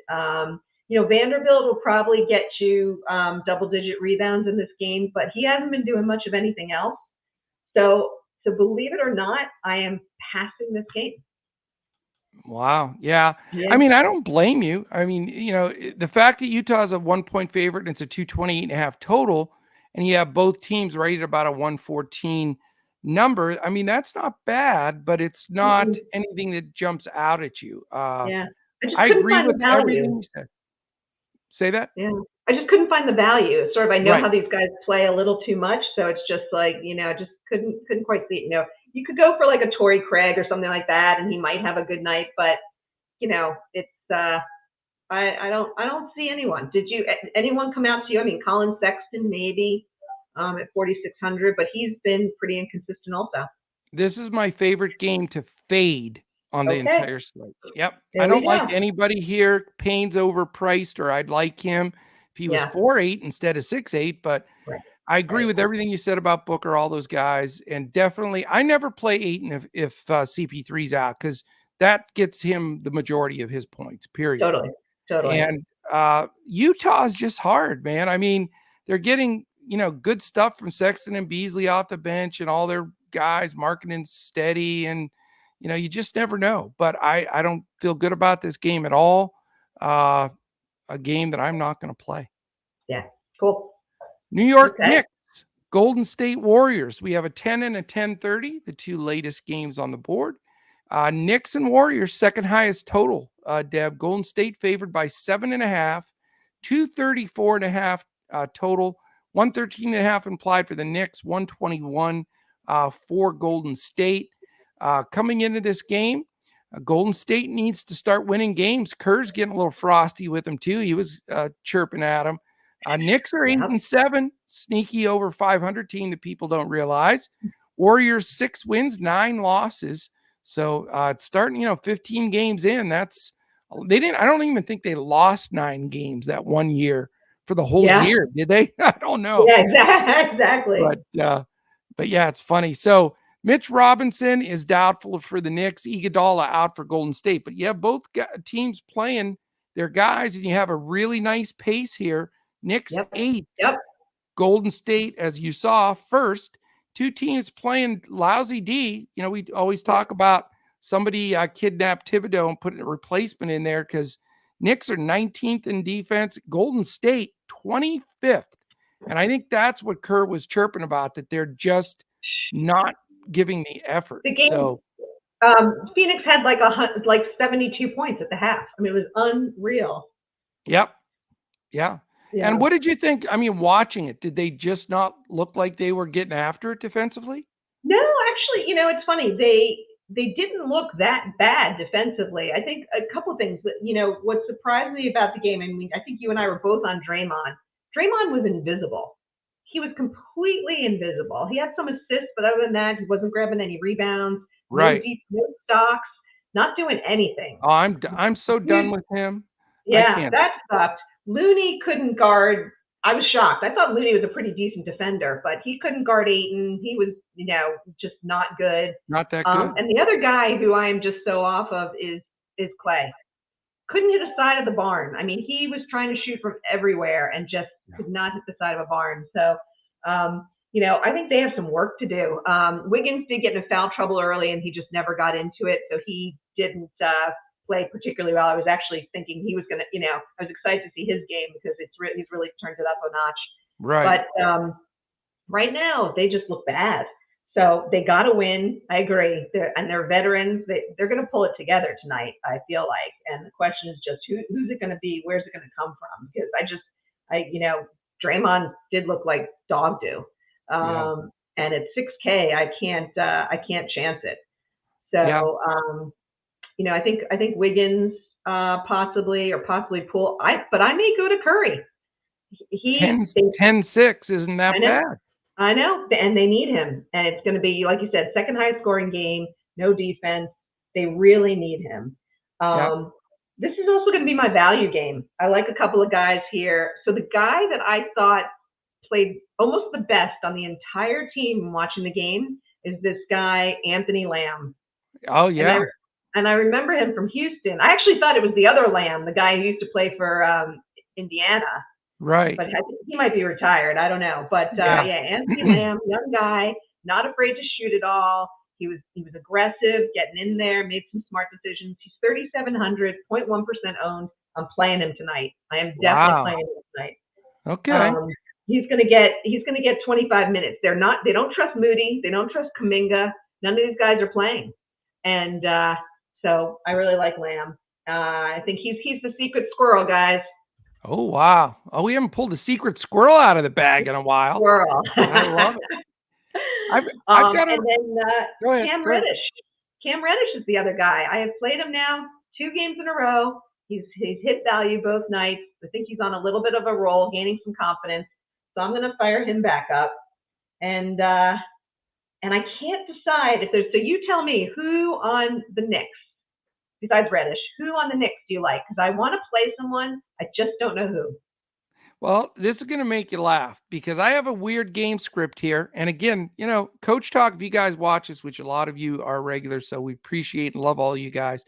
Vanderbilt will probably get you double-digit rebounds in this game, but he hasn't been doing much of anything else. So believe it or not, I am passing this game. Wow. Yeah. I mean, I don't blame you. I mean, the fact that Utah is a 1-point favorite and it's a 228.5 total, and you have both teams rated about a 114 number. I mean, that's not bad, but it's not anything that jumps out at you. I agree with everything you said. Say that? Yeah. I just couldn't find the value. Sort of, I know Right. how these guys play a little too much, so it's just like, just couldn't quite see it. You could go for like a Torrey Craig or something like that, and he might have a good night, but it's I don't see anyone. Did anyone come out to you? I mean, Colin Sexton maybe at 4,600, but he's been pretty inconsistent also. This is my favorite game to fade on the entire slate. Yep. There I don't we like go. anybody here. Payne's overpriced, or I'd like him if he was 4'8" instead of 6'8", but I agree with everything you said about Booker, all those guys, and definitely I never play Ayton if CP3's out because that gets him the majority of his points, period. Totally. And Utah is just hard, man. I mean, they're getting, good stuff from Sexton and Beasley off the bench and all their guys, Markkanen steady, and you just never know. But I don't feel good about this game at all. A game that I'm not going to play. Yeah, cool. New York Okay. Knicks, Golden State Warriors. We have a 10 and a 10:30, the two latest games on the board. Knicks and Warriors, second highest total. Deb, Golden State favored by 7.5, 234.5 total, 113.5 implied for the Knicks, 121 for Golden State. Coming into this game, Golden State needs to start winning games. Kerr's getting a little frosty with him too. He was chirping at him. Knicks are 8-7, sneaky over 500 team that people don't realize. Warriors 6 wins, 9 losses. So it's starting, 15 games in. I don't even think they lost 9 games that one year for the whole year. Did they? I don't know. Yeah, exactly. But yeah, it's funny. So Mitch Robinson is doubtful for the Knicks. Iguodala out for Golden State. But you have both teams playing their guys, and you have a really nice pace here. Knicks 8. Golden State, as you saw, first. 2 teams playing lousy D. We always talk about somebody kidnapped Thibodeau and put a replacement in there because Knicks are 19th in defense. Golden State 25th. And I think that's what Kerr was chirping about, that they're just not giving the effort. The game, Phoenix had like 72 points at the half. I mean, it was unreal. Yep. Yeah. And what did you think? I mean, watching it, did they just not look like they were getting after it defensively? No, actually, it's funny. They didn't look that bad defensively. I think a couple of things. What surprised me about the game, I mean, I think you and I were both on Draymond. Draymond was invisible. He was completely invisible. He had some assists, but other than that, he wasn't grabbing any rebounds. Right. No stocks, not doing anything. Oh, I'm so done with him. Yeah, that sucked. Looney couldn't guard. I was shocked. I thought Looney was a pretty decent defender, but he couldn't guard Ayton. He was, just not good. Not that good. And the other guy who I am just so off of is Clay. Couldn't hit a side of the barn. I mean, he was trying to shoot from everywhere and just could not hit the side of a barn. So, I think they have some work to do. Wiggins did get into foul trouble early, and he just never got into it. So he didn't play particularly well. I was actually thinking he was going to, I was excited to see his game because he's really turned it up a notch. Right. But right now they just look bad. So they got to win. I agree. They're veterans. They're going to pull it together tonight, I feel like. And the question is just who's it going to be? Where's it going to come from? Because Draymond did look like dog do. And at 6K, I can't chance it. So, I think Wiggins possibly Poole. But I may go to Curry. 10-6 isn't that bad? I know, and they need him. And it's going to be, like you said, second highest scoring game, no defense. They really need him. This is also going to be my value game. I like a couple of guys here. So the guy that I thought played almost the best on the entire team watching the game is this guy, Anthony Lamb. Oh, yeah. And I remember him from Houston. I actually thought it was the other Lamb, the guy who used to play for Indiana. Right. But he might be retired. I don't know. But Anthony Lamb, young guy, not afraid to shoot it all. He was aggressive, getting in there, made some smart decisions. He's 3,700, 0.1% owned. I'm playing him tonight. I am definitely playing him tonight. Okay. He's gonna get 25 minutes. They don't trust Moody. They don't trust Kuminga. None of these guys are playing. And so I really like Lamb. I think he's the secret squirrel, guys. Oh, wow. Oh, we haven't pulled a secret squirrel out of the bag in a while. Squirrel. I love it. I've got and then go ahead, Cam Reddish. Cam Reddish is the other guy. I have played him now 2 games in a row. He's hit value both nights. I think he's on a little bit of a roll, gaining some confidence. So I'm going to fire him back up. And I can't decide if there's. So you tell me who on the Knicks, besides Reddish, who on the Knicks do you like? Because I want to play someone. I just don't know who. Well, this is going to make you laugh because I have a weird game script here. And again, Coach Talk, if you guys watch this, which a lot of you are regulars, so we appreciate and love all you guys.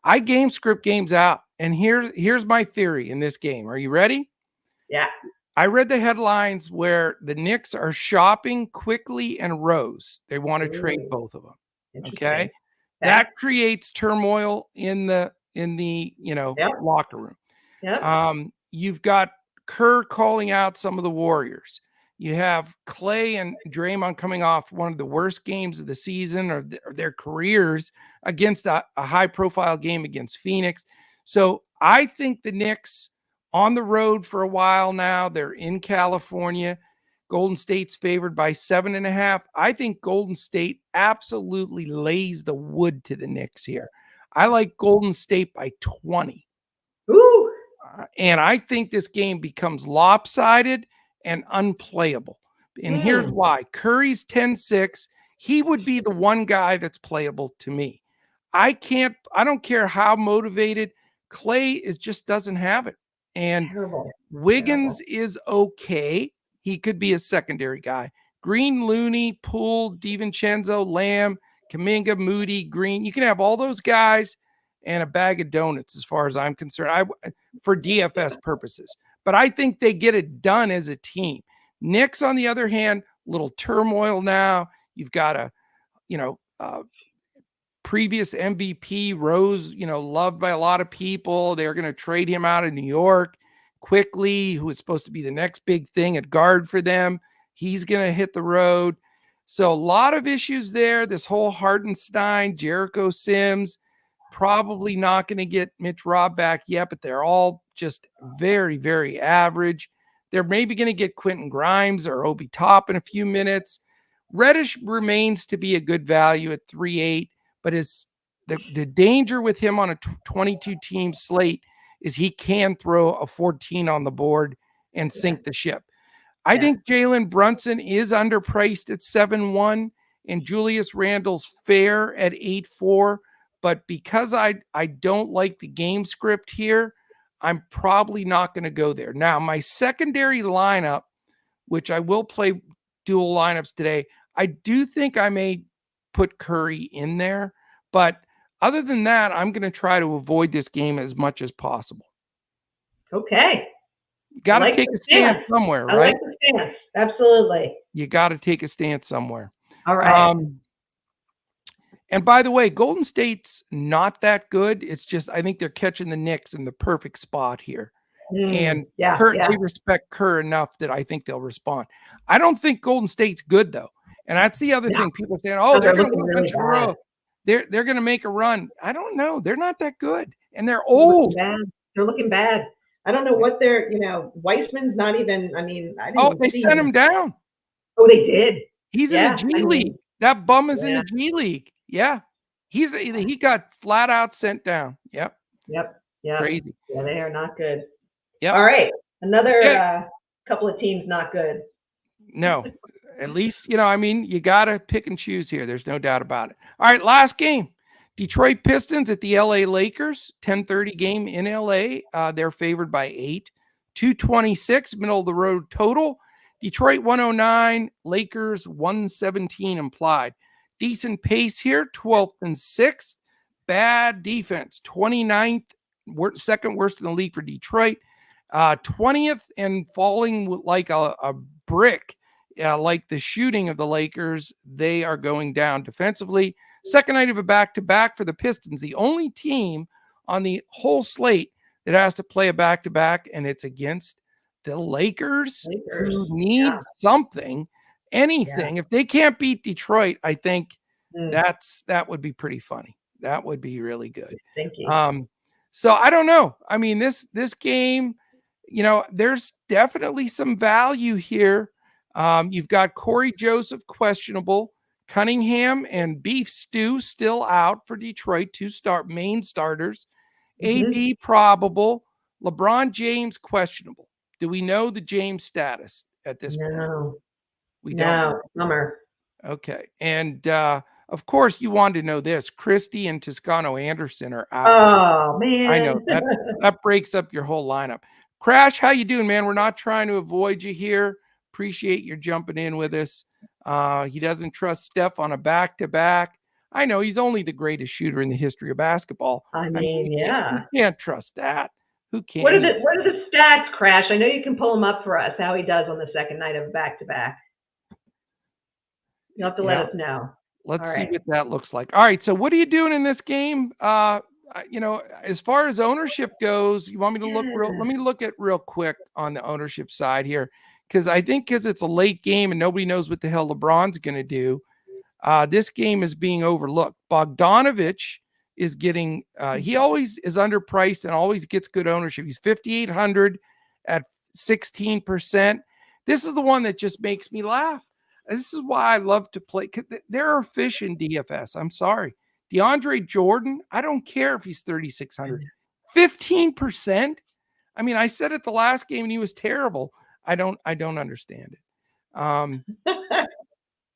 I game script games out. And here's my theory in this game. Are you ready? Yeah. I read the headlines where the Knicks are shopping Quickly and Rose. They want to trade both of them. Okay. That creates turmoil in the locker room. Yep. You've got Kerr calling out some of the Warriors. You have Clay and Draymond coming off one of the worst games of the season or their careers against a high-profile game against Phoenix. So I think the Knicks on the road for a while now. They're in California. Golden State's favored by 7.5. I think Golden State absolutely lays the wood to the Knicks here. I like Golden State by 20. Ooh. And I think this game becomes lopsided and unplayable. And here's why. Curry's 10-6. He would be the one guy that's playable to me. I don't care how motivated. Clay just doesn't have it. And Wiggins is okay. He could be a secondary guy. Green, Looney, Poole, DiVincenzo, Lamb, Kuminga, Moody, Green. You can have all those guys and a bag of donuts as far as I'm concerned, for DFS purposes. But I think they get it done as a team. Knicks, on the other hand, little turmoil now. You've got a previous MVP, Rose, loved by a lot of people. They're going to trade him out of New York quickly, who is supposed to be the next big thing at guard for them. He's going to hit the road. So a lot of issues there. This whole Hardenstein, Jericho Sims, probably not going to get Mitch Robb back yet, but they're all just very, very average. They're maybe going to get Quentin Grimes or Obi Toppin in a few minutes. Reddish remains to be a good value at 3.8, but the danger with him on a 22-team slate is he can throw a 14 on the board and sink the ship. I think Jalen Brunson is underpriced at 7.1, and Julius Randle's fair at 8.4. But because I don't like the game script here, I'm probably not going to go there. Now, my secondary lineup, which I will play dual lineups today, I do think I may put Curry in there. But other than that, I'm going to try to avoid this game as much as possible. Okay. Got to take a stance somewhere, right? I like the stance. Absolutely. You got to take a stance somewhere. All right. And by the way, Golden State's not that good. It's just I think they're catching the Knicks in the perfect spot here. And they respect Kerr enough that I think they'll respond. I don't think Golden State's good, though. And that's the other thing. People are saying, oh, they're going to win a bunch in a row. They're going to make a run. I don't know. They're not that good. And they're old. They're looking bad. I don't know what they're, Weissman's not even, I didn't they sent him down. Oh, they did. He's in the G League. That bum is in the G League. Yeah. He got flat out sent down. Yep. Crazy. Yeah, they are not good. Yep. All right. Another couple of teams not good. No. At least, you got to pick and choose here. There's no doubt about it. All right, last game. Detroit Pistons at the LA Lakers, 10:30 game in LA. They're favored by 8. 226, middle of the road total. Detroit 109, Lakers 117 implied. Decent pace here, 12th and 6th. Bad defense, 29th, second worst in the league for Detroit. 20th and falling like a brick, like the shooting of the Lakers. They are going down defensively. Second night of a back-to-back for the Pistons, the only team on the whole slate that has to play a back-to-back, and it's against the Lakers. Who need something, anything. If they can't beat Detroit, I think that would be pretty funny. That would be really good. Thank you. So I don't know. This game, there's definitely some value here. You've got Corey Joseph questionable. Cunningham and Beef Stew still out for Detroit, main starters. AD probable. LeBron James questionable. Do we know the James status at this point? We don't. Bummer. Okay. And of course, you wanted to know this. Christie and Toscano Anderson are out. Oh, man. I know. That breaks up your whole lineup. Crash, how you doing, man? We're not trying to avoid you here. Appreciate your jumping in with us. He doesn't trust Steph on a back-to-back. I know he's only the greatest shooter in the history of basketball. You can't trust that. Who can? What are the stats, Crash? I know you can pull them up for us, how he does on the second night of back-to-back. You'll have to let us know. Let's All see right. what that looks like. All right. So what are you doing in this game? As far as ownership goes, you want me to look let me look at real quick on the ownership side here. Because it's a late game and nobody knows what the hell LeBron's going to do. This game is being overlooked. Bogdanovich is getting, he always is underpriced and always gets good ownership. He's 5,800 at 16%. This is the one that just makes me laugh. This is why I love to play. There are fish in DFS. I'm sorry. DeAndre Jordan, I don't care if he's 3,600. 15%. I mean, I said it the last game and he was terrible. I don't understand it.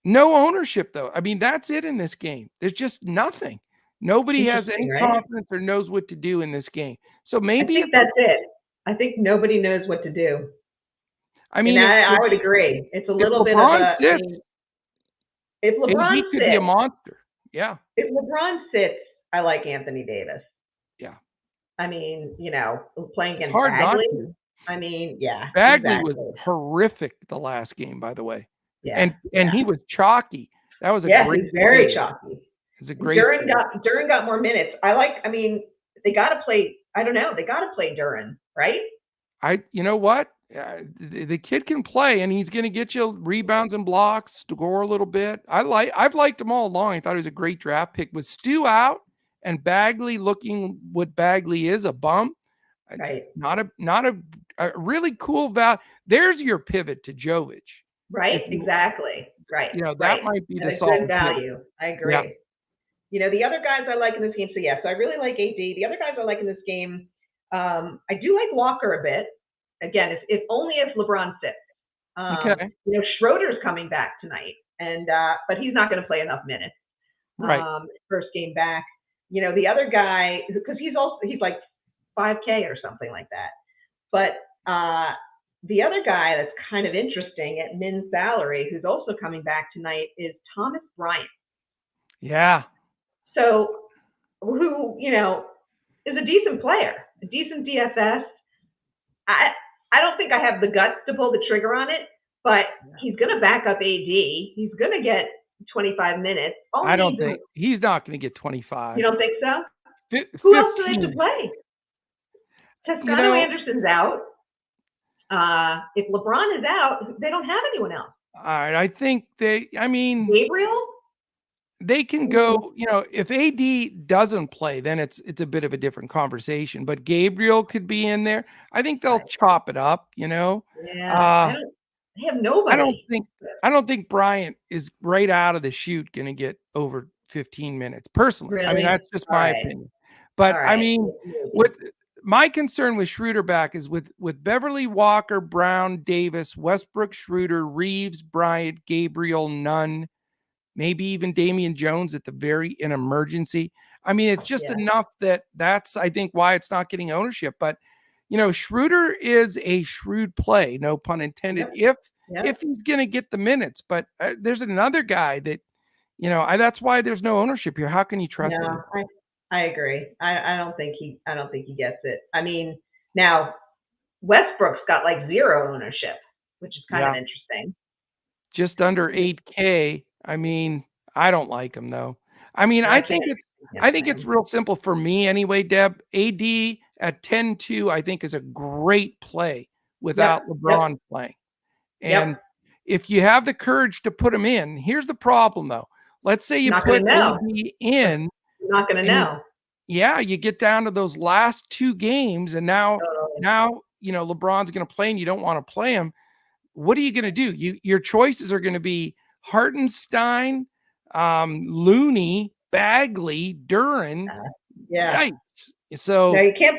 No ownership, though. I mean, that's it in this game. There's just nothing. Nobody has any confidence or knows what to do in this game. So maybe I think that's it. I think nobody knows what to do. I mean, I would agree. It's a little bit of a. If LeBron AD could be a monster. Yeah. If LeBron sits, I like Anthony Davis. Yeah. I mean, playing against hard Bagley. Not to. I mean, yeah. Bagley was horrific the last game, by the way. Yeah. And he was chalky. That was a great. He's very chalky. It's a great. Duren got more minutes. They got to play. I don't know. They got to play Duren, right? You know what? The kid can play, and he's going to get you rebounds and blocks, score a little bit. I've liked him all along. I thought he was a great draft pick. With Stu out and Bagley looking what Bagley is, a bum. Right. Not a really cool value. There's your pivot to Jovic. Right. Exactly. Right. That might be the solid value. I agree. Yeah. The other guys I like in this game. So I really like AD. The other guys I like in this game. I do like Walker a bit. Again, if only if LeBron sits. Okay. Schroeder's coming back tonight, but he's not going to play enough minutes. Right. First game back. The other guy, because he's like 5K or something like that. But the other guy that's kind of interesting at min salary, who's also coming back tonight, is Thomas Bryant. Yeah. So, who is a decent player, a decent DFS. I don't think I have the guts to pull the trigger on it, but he's going to back up AD. He's going to get 25 minutes. I don't think he's not going to get 25. You don't think so? 15. Who else do they have to play? Toscano Anderson's out. If LeBron is out, they don't have anyone else. All right. I think Gabriel? They can go, if AD doesn't play, then it's a bit of a different conversation. But Gabriel could be in there. I think they'll chop it up, Yeah. They have nobody. I don't think Bryant is right out of the chute going to get over 15 minutes. Personally, really? I mean, that's just my opinion. But I mean, what my concern with Schroeder back is with Beverly, Walker, Brown, Davis, Westbrook, Schroeder, Reeves, Bryant, Gabriel, Nunn. Maybe even Damian Jones in emergency. I mean, it's just enough that's, I think, why it's not getting ownership. But, Schroeder is a shrewd play, no pun intended, if he's going to get the minutes. But there's another guy that, that's why there's no ownership here. How can you trust him? I agree. I don't think he gets it. I mean, now Westbrook's got like 0 ownership, which is kind of interesting. Just under 8K. I mean, I don't like him though. I mean, I think it's real simple for me anyway, Deb. AD at 10-2, I think is a great play without LeBron playing. And if you have the courage to put him in, here's the problem though. Let's say you put AD in. You're not going to know. Yeah, you get down to those last 2 games, and now LeBron's going to play, and you don't want to play him. What are you going to do? Your choices are going to be Hartenstein, Looney, Bagley, Duren. Right. So you can't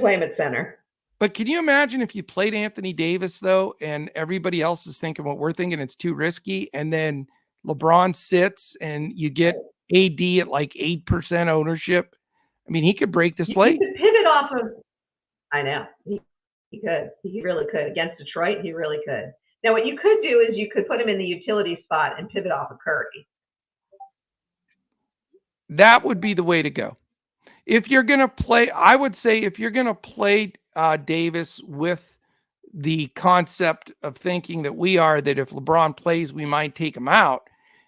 play him at center. But can you imagine if you played Anthony Davis though, and everybody else is thinking what we're thinking, it's too risky, and then LeBron sits and you get AD at like 8% ownership? I mean, he could break the slate. He could pivot off of. I know he could. He really could against Detroit. He really could. Now, what you could do is you could put him in the utility spot and pivot off of Curry. That would be the way to go. If you're going to play, I would say if you're going to play Davis with the concept of thinking that we are, that if LeBron plays, we might take him out,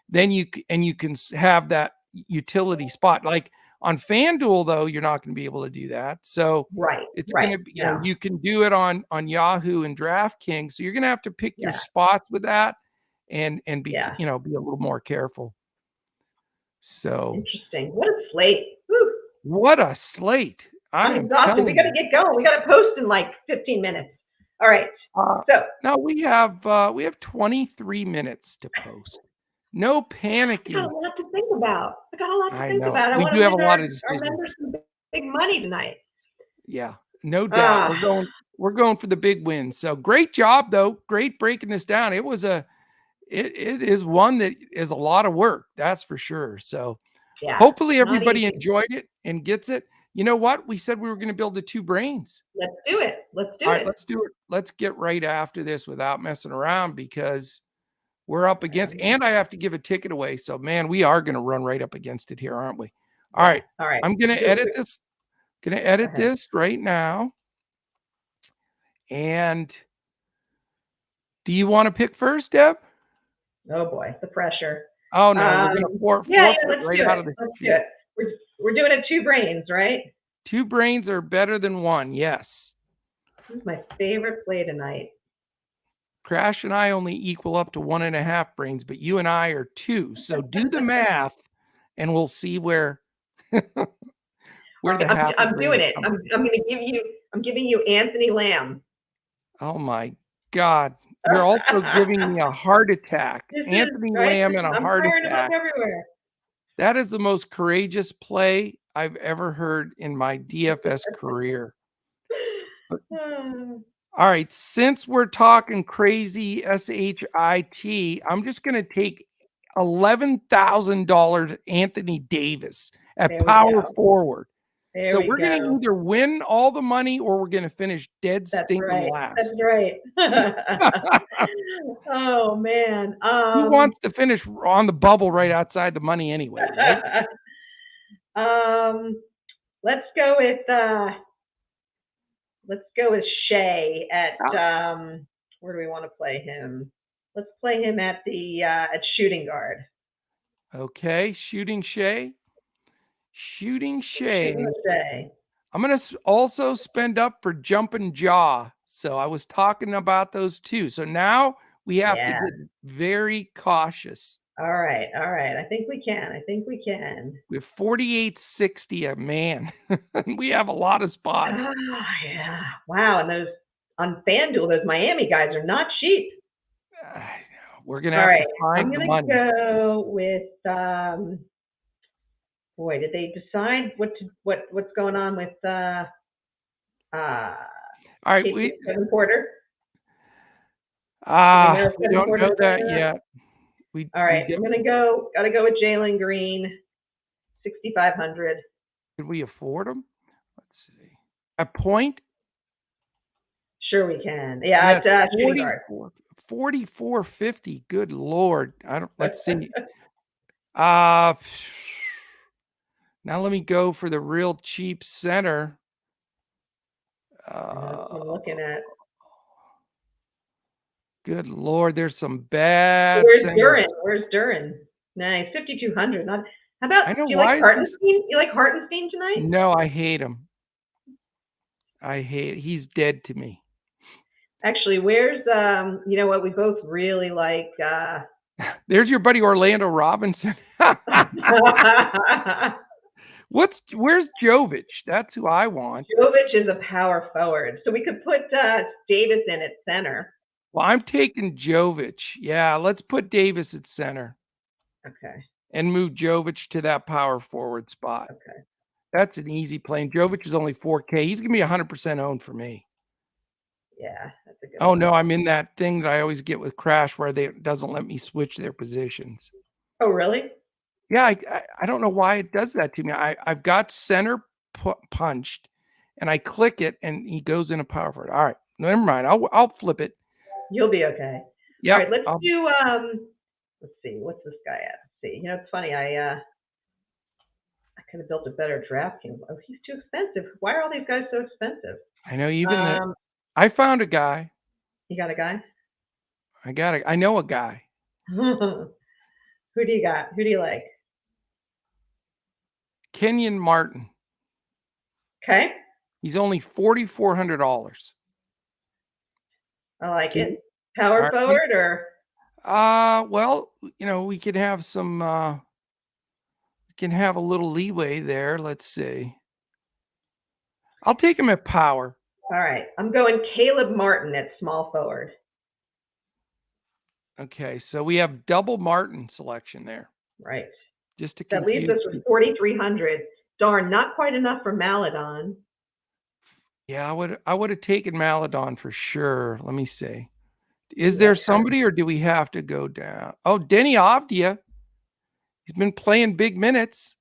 then you can have that utility spot. Like on FanDuel, though, you're not going to be able to do that. So Right. it's Right. going to be, you can do it on Yahoo and Draftkings. So you're going to have to pick your Yeah. spots with that and be, Yeah. be a little more careful. So Interesting. What a slate. Whew. what a slate. I'm exhausted. We got to get going. We got to post in like 15 minutes. All right. So now we have 23 minutes to post. No panicking. I got a lot to think about. I know. about. I We want do to have a win lot of our decisions. members some big money tonight. Yeah, no doubt. We're going for the big wins. So great job, though. Great breaking this down. It was it is one that is a lot of work. That's for sure. So yeah, hopefully everybody enjoyed it and gets it. You know what? We said we were going to build the 2 brains. Let's do it. All right, let's do it. Let's get right after this without messing around because we're up against, and I have to give a ticket away. So, man, we are going to run right up against it here, aren't we? All right. All right. I'm going to edit this. Going to edit this right now. And do you want to pick first, Deb? Oh boy, the pressure. Oh no, we're going to forfeit right out of the shit. We're doing it 2 brains, right? 2 brains are better than 1. Yes. This is my favorite play tonight. Crash and I only equal up to 1.5 brains, but you and I are 2. So do the math, and we'll see where the happy. I'm doing it. I'm going to give you. I'm giving you Anthony Lamb. Oh my God! You're also giving me a heart attack. Anthony Lamb and a heart attack. Everywhere. That is the most courageous play I've ever heard in my DFS career. All right, since we're talking crazy SHIT, I'm just going to take $11,000 Anthony Davis at power forward. So we're going to either win all the money or we're going to finish dead stinking last. That's right. Oh man. Who wants to finish on the bubble right outside the money anyway, right? Let's go with Shea at where do we want to play him? Let's play him at the at shooting guard. Okay, shooting Shea. I'm going to also spend up for jumping jaw. So I was talking about those 2. So now we have to get very cautious. All right. I think we can. We have 48.60 a man. We have a lot of spots. Yeah. Wow. And those on FanDuel, those Miami guys are not cheap. We're going to have to find the money. I'm going to go with boy, did they decide what's going on with all right, Kevin Porter? We don't know that yet. All right, I'm gonna gotta go with Jalen Green, 6,500. Can we afford him? Let's see. A point? Sure we can. Yeah, it's 44.50. Good Lord. Let's see. Now let me go for the real cheap center. I'm looking at. Good Lord, there's some bad. Where's Duran? Nice, 5,200. How about? Do you like Hartenstein? You like Hartenstein tonight? No, I hate him. He's dead to me. Actually, where's you know what we both really like? There's your buddy Orlando Robinson. Where's Jovic? That's who I want. Jovic is a power forward, so we could put Davis in at center. Well, I'm taking Jovic. Yeah, let's put Davis at center. Okay. And move Jovic to that power forward spot. Okay. That's an easy play. And Jovic is only 4K. He's going to be 100% owned for me. Yeah, that's a good one. No, I'm in that thing that I always get with Crash where it doesn't let me switch their positions. Oh, really? Yeah, I don't know why it does that to me. I've got center punched, and I click it, and he goes in a power forward. All right, never mind. I'll flip it. You'll be okay. Yeah. All right, let's do. Let's see. What's this guy at? Let's see. You know, it's funny. I could have built a better Draftkings. Oh, he's too expensive. Why are all these guys so expensive? I know. I found a guy. You got a guy? I know a guy. Who do you got? Who do you like? Kenyon Martin. Okay. He's only $4,400. I like it. Power forward or? Well, we could have some, we can have a little leeway there. Let's see. I'll take him at power. All right. I'm going Caleb Martin at small forward. Okay. So we have double Martin selection there. Right. Just to that leaves us with 4,300. Darn, not quite enough for Maladon. Yeah, I would have taken Maladon for sure. Let me see. Is there somebody, or do we have to go down? Oh, Denny Avdia. He's been playing big minutes.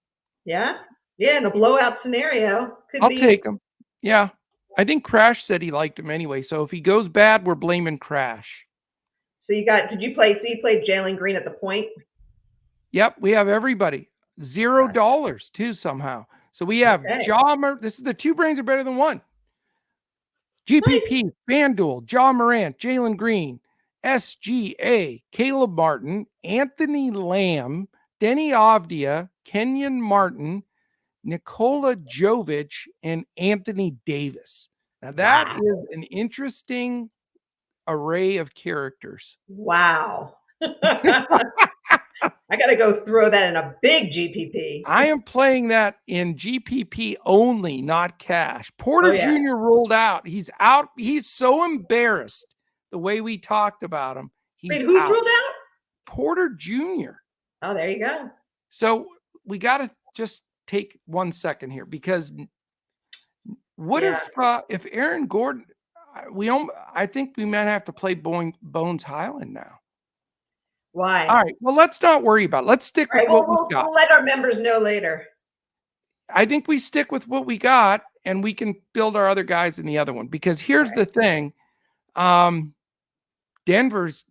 Yeah. Yeah, in a blowout scenario. I'll take him. Yeah. I think Crash said he liked him anyway. So if he goes bad, we're blaming Crash. So you played Jalen Green at the point? Yep, we have everybody. $0 too somehow. So we have this is the two brains are better than one. GPP, Fanduel, John Morant, Jalen Green, SGA, Caleb Martin, Anthony Lamb, Denny Avdia, Kenyon Martin, Nikola Jovic, and Anthony Davis. Now that is an interesting array of characters. Wow. I got to go throw that in a big GPP. I am playing that in GPP only, not cash. Porter Jr. ruled out. He's out. He's so embarrassed the way we talked about him. Wait, who ruled out? Porter Jr. Oh, there you go. So we got to just take 1 second here, because what if Aaron Gordon, I think we might have to play Bones Highland now. Why? All right. Well, let's not worry about it. Let's stick with what we got. We'll let our members know later. I think we stick with what we got, and we can build our other guys in the other one, because here's the thing. Denver's,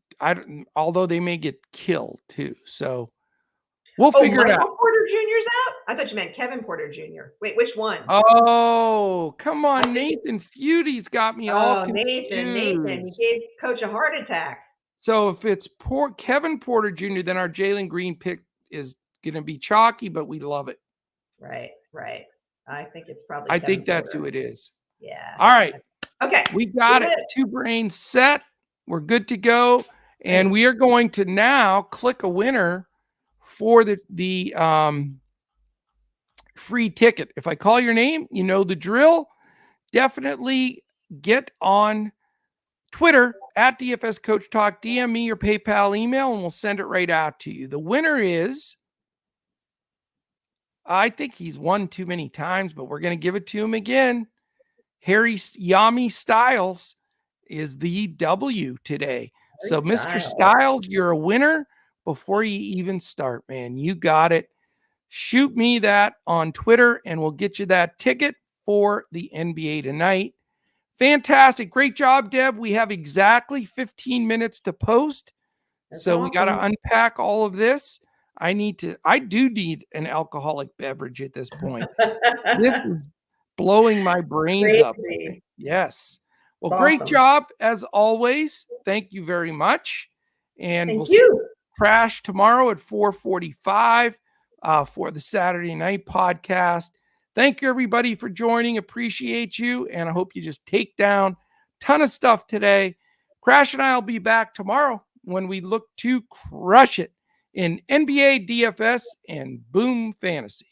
although they may get killed too. So we'll figure it out. Porter Jr.'s out? I thought you meant Kevin Porter Jr. Wait, which one? Oh, come on. Nathan Feudy's got me all confused. Nathan, you gave Coach a heart attack. So if it's Kevin Porter Jr., then our Jalen Green pick is going to be chalky, but we love it. Right. I think it's probably I think that's who it is. Yeah. All right. Okay. We got it. Two brains set. We're good to go. And we are going to now click a winner for the free ticket. If I call your name, you know the drill. Definitely get on Twitter at DFS Coach Talk. DM me your PayPal email, and we'll send it right out to you. The winner is, I think he's won too many times, but we're going to give it to him again. Harry Yami Styles is the W today. So Mr. Styles, you're a winner before you even start, man. You got it. Shoot me that on Twitter, and we'll get you that ticket for the NBA tonight. Fantastic. Great job, Deb. We have exactly 15 minutes to post. So we got to unpack all of this. I do need an alcoholic beverage at this point. This is blowing my brains up. Yes. Well, great job as always. Thank you very much. And we'll see Crash tomorrow at 4:45 for the Saturday night podcast. Thank you, everybody, for joining. Appreciate you. And I hope you just take down a ton of stuff today. Crash and I will be back tomorrow when we look to crush it in NBA DFS and Boom Fantasy.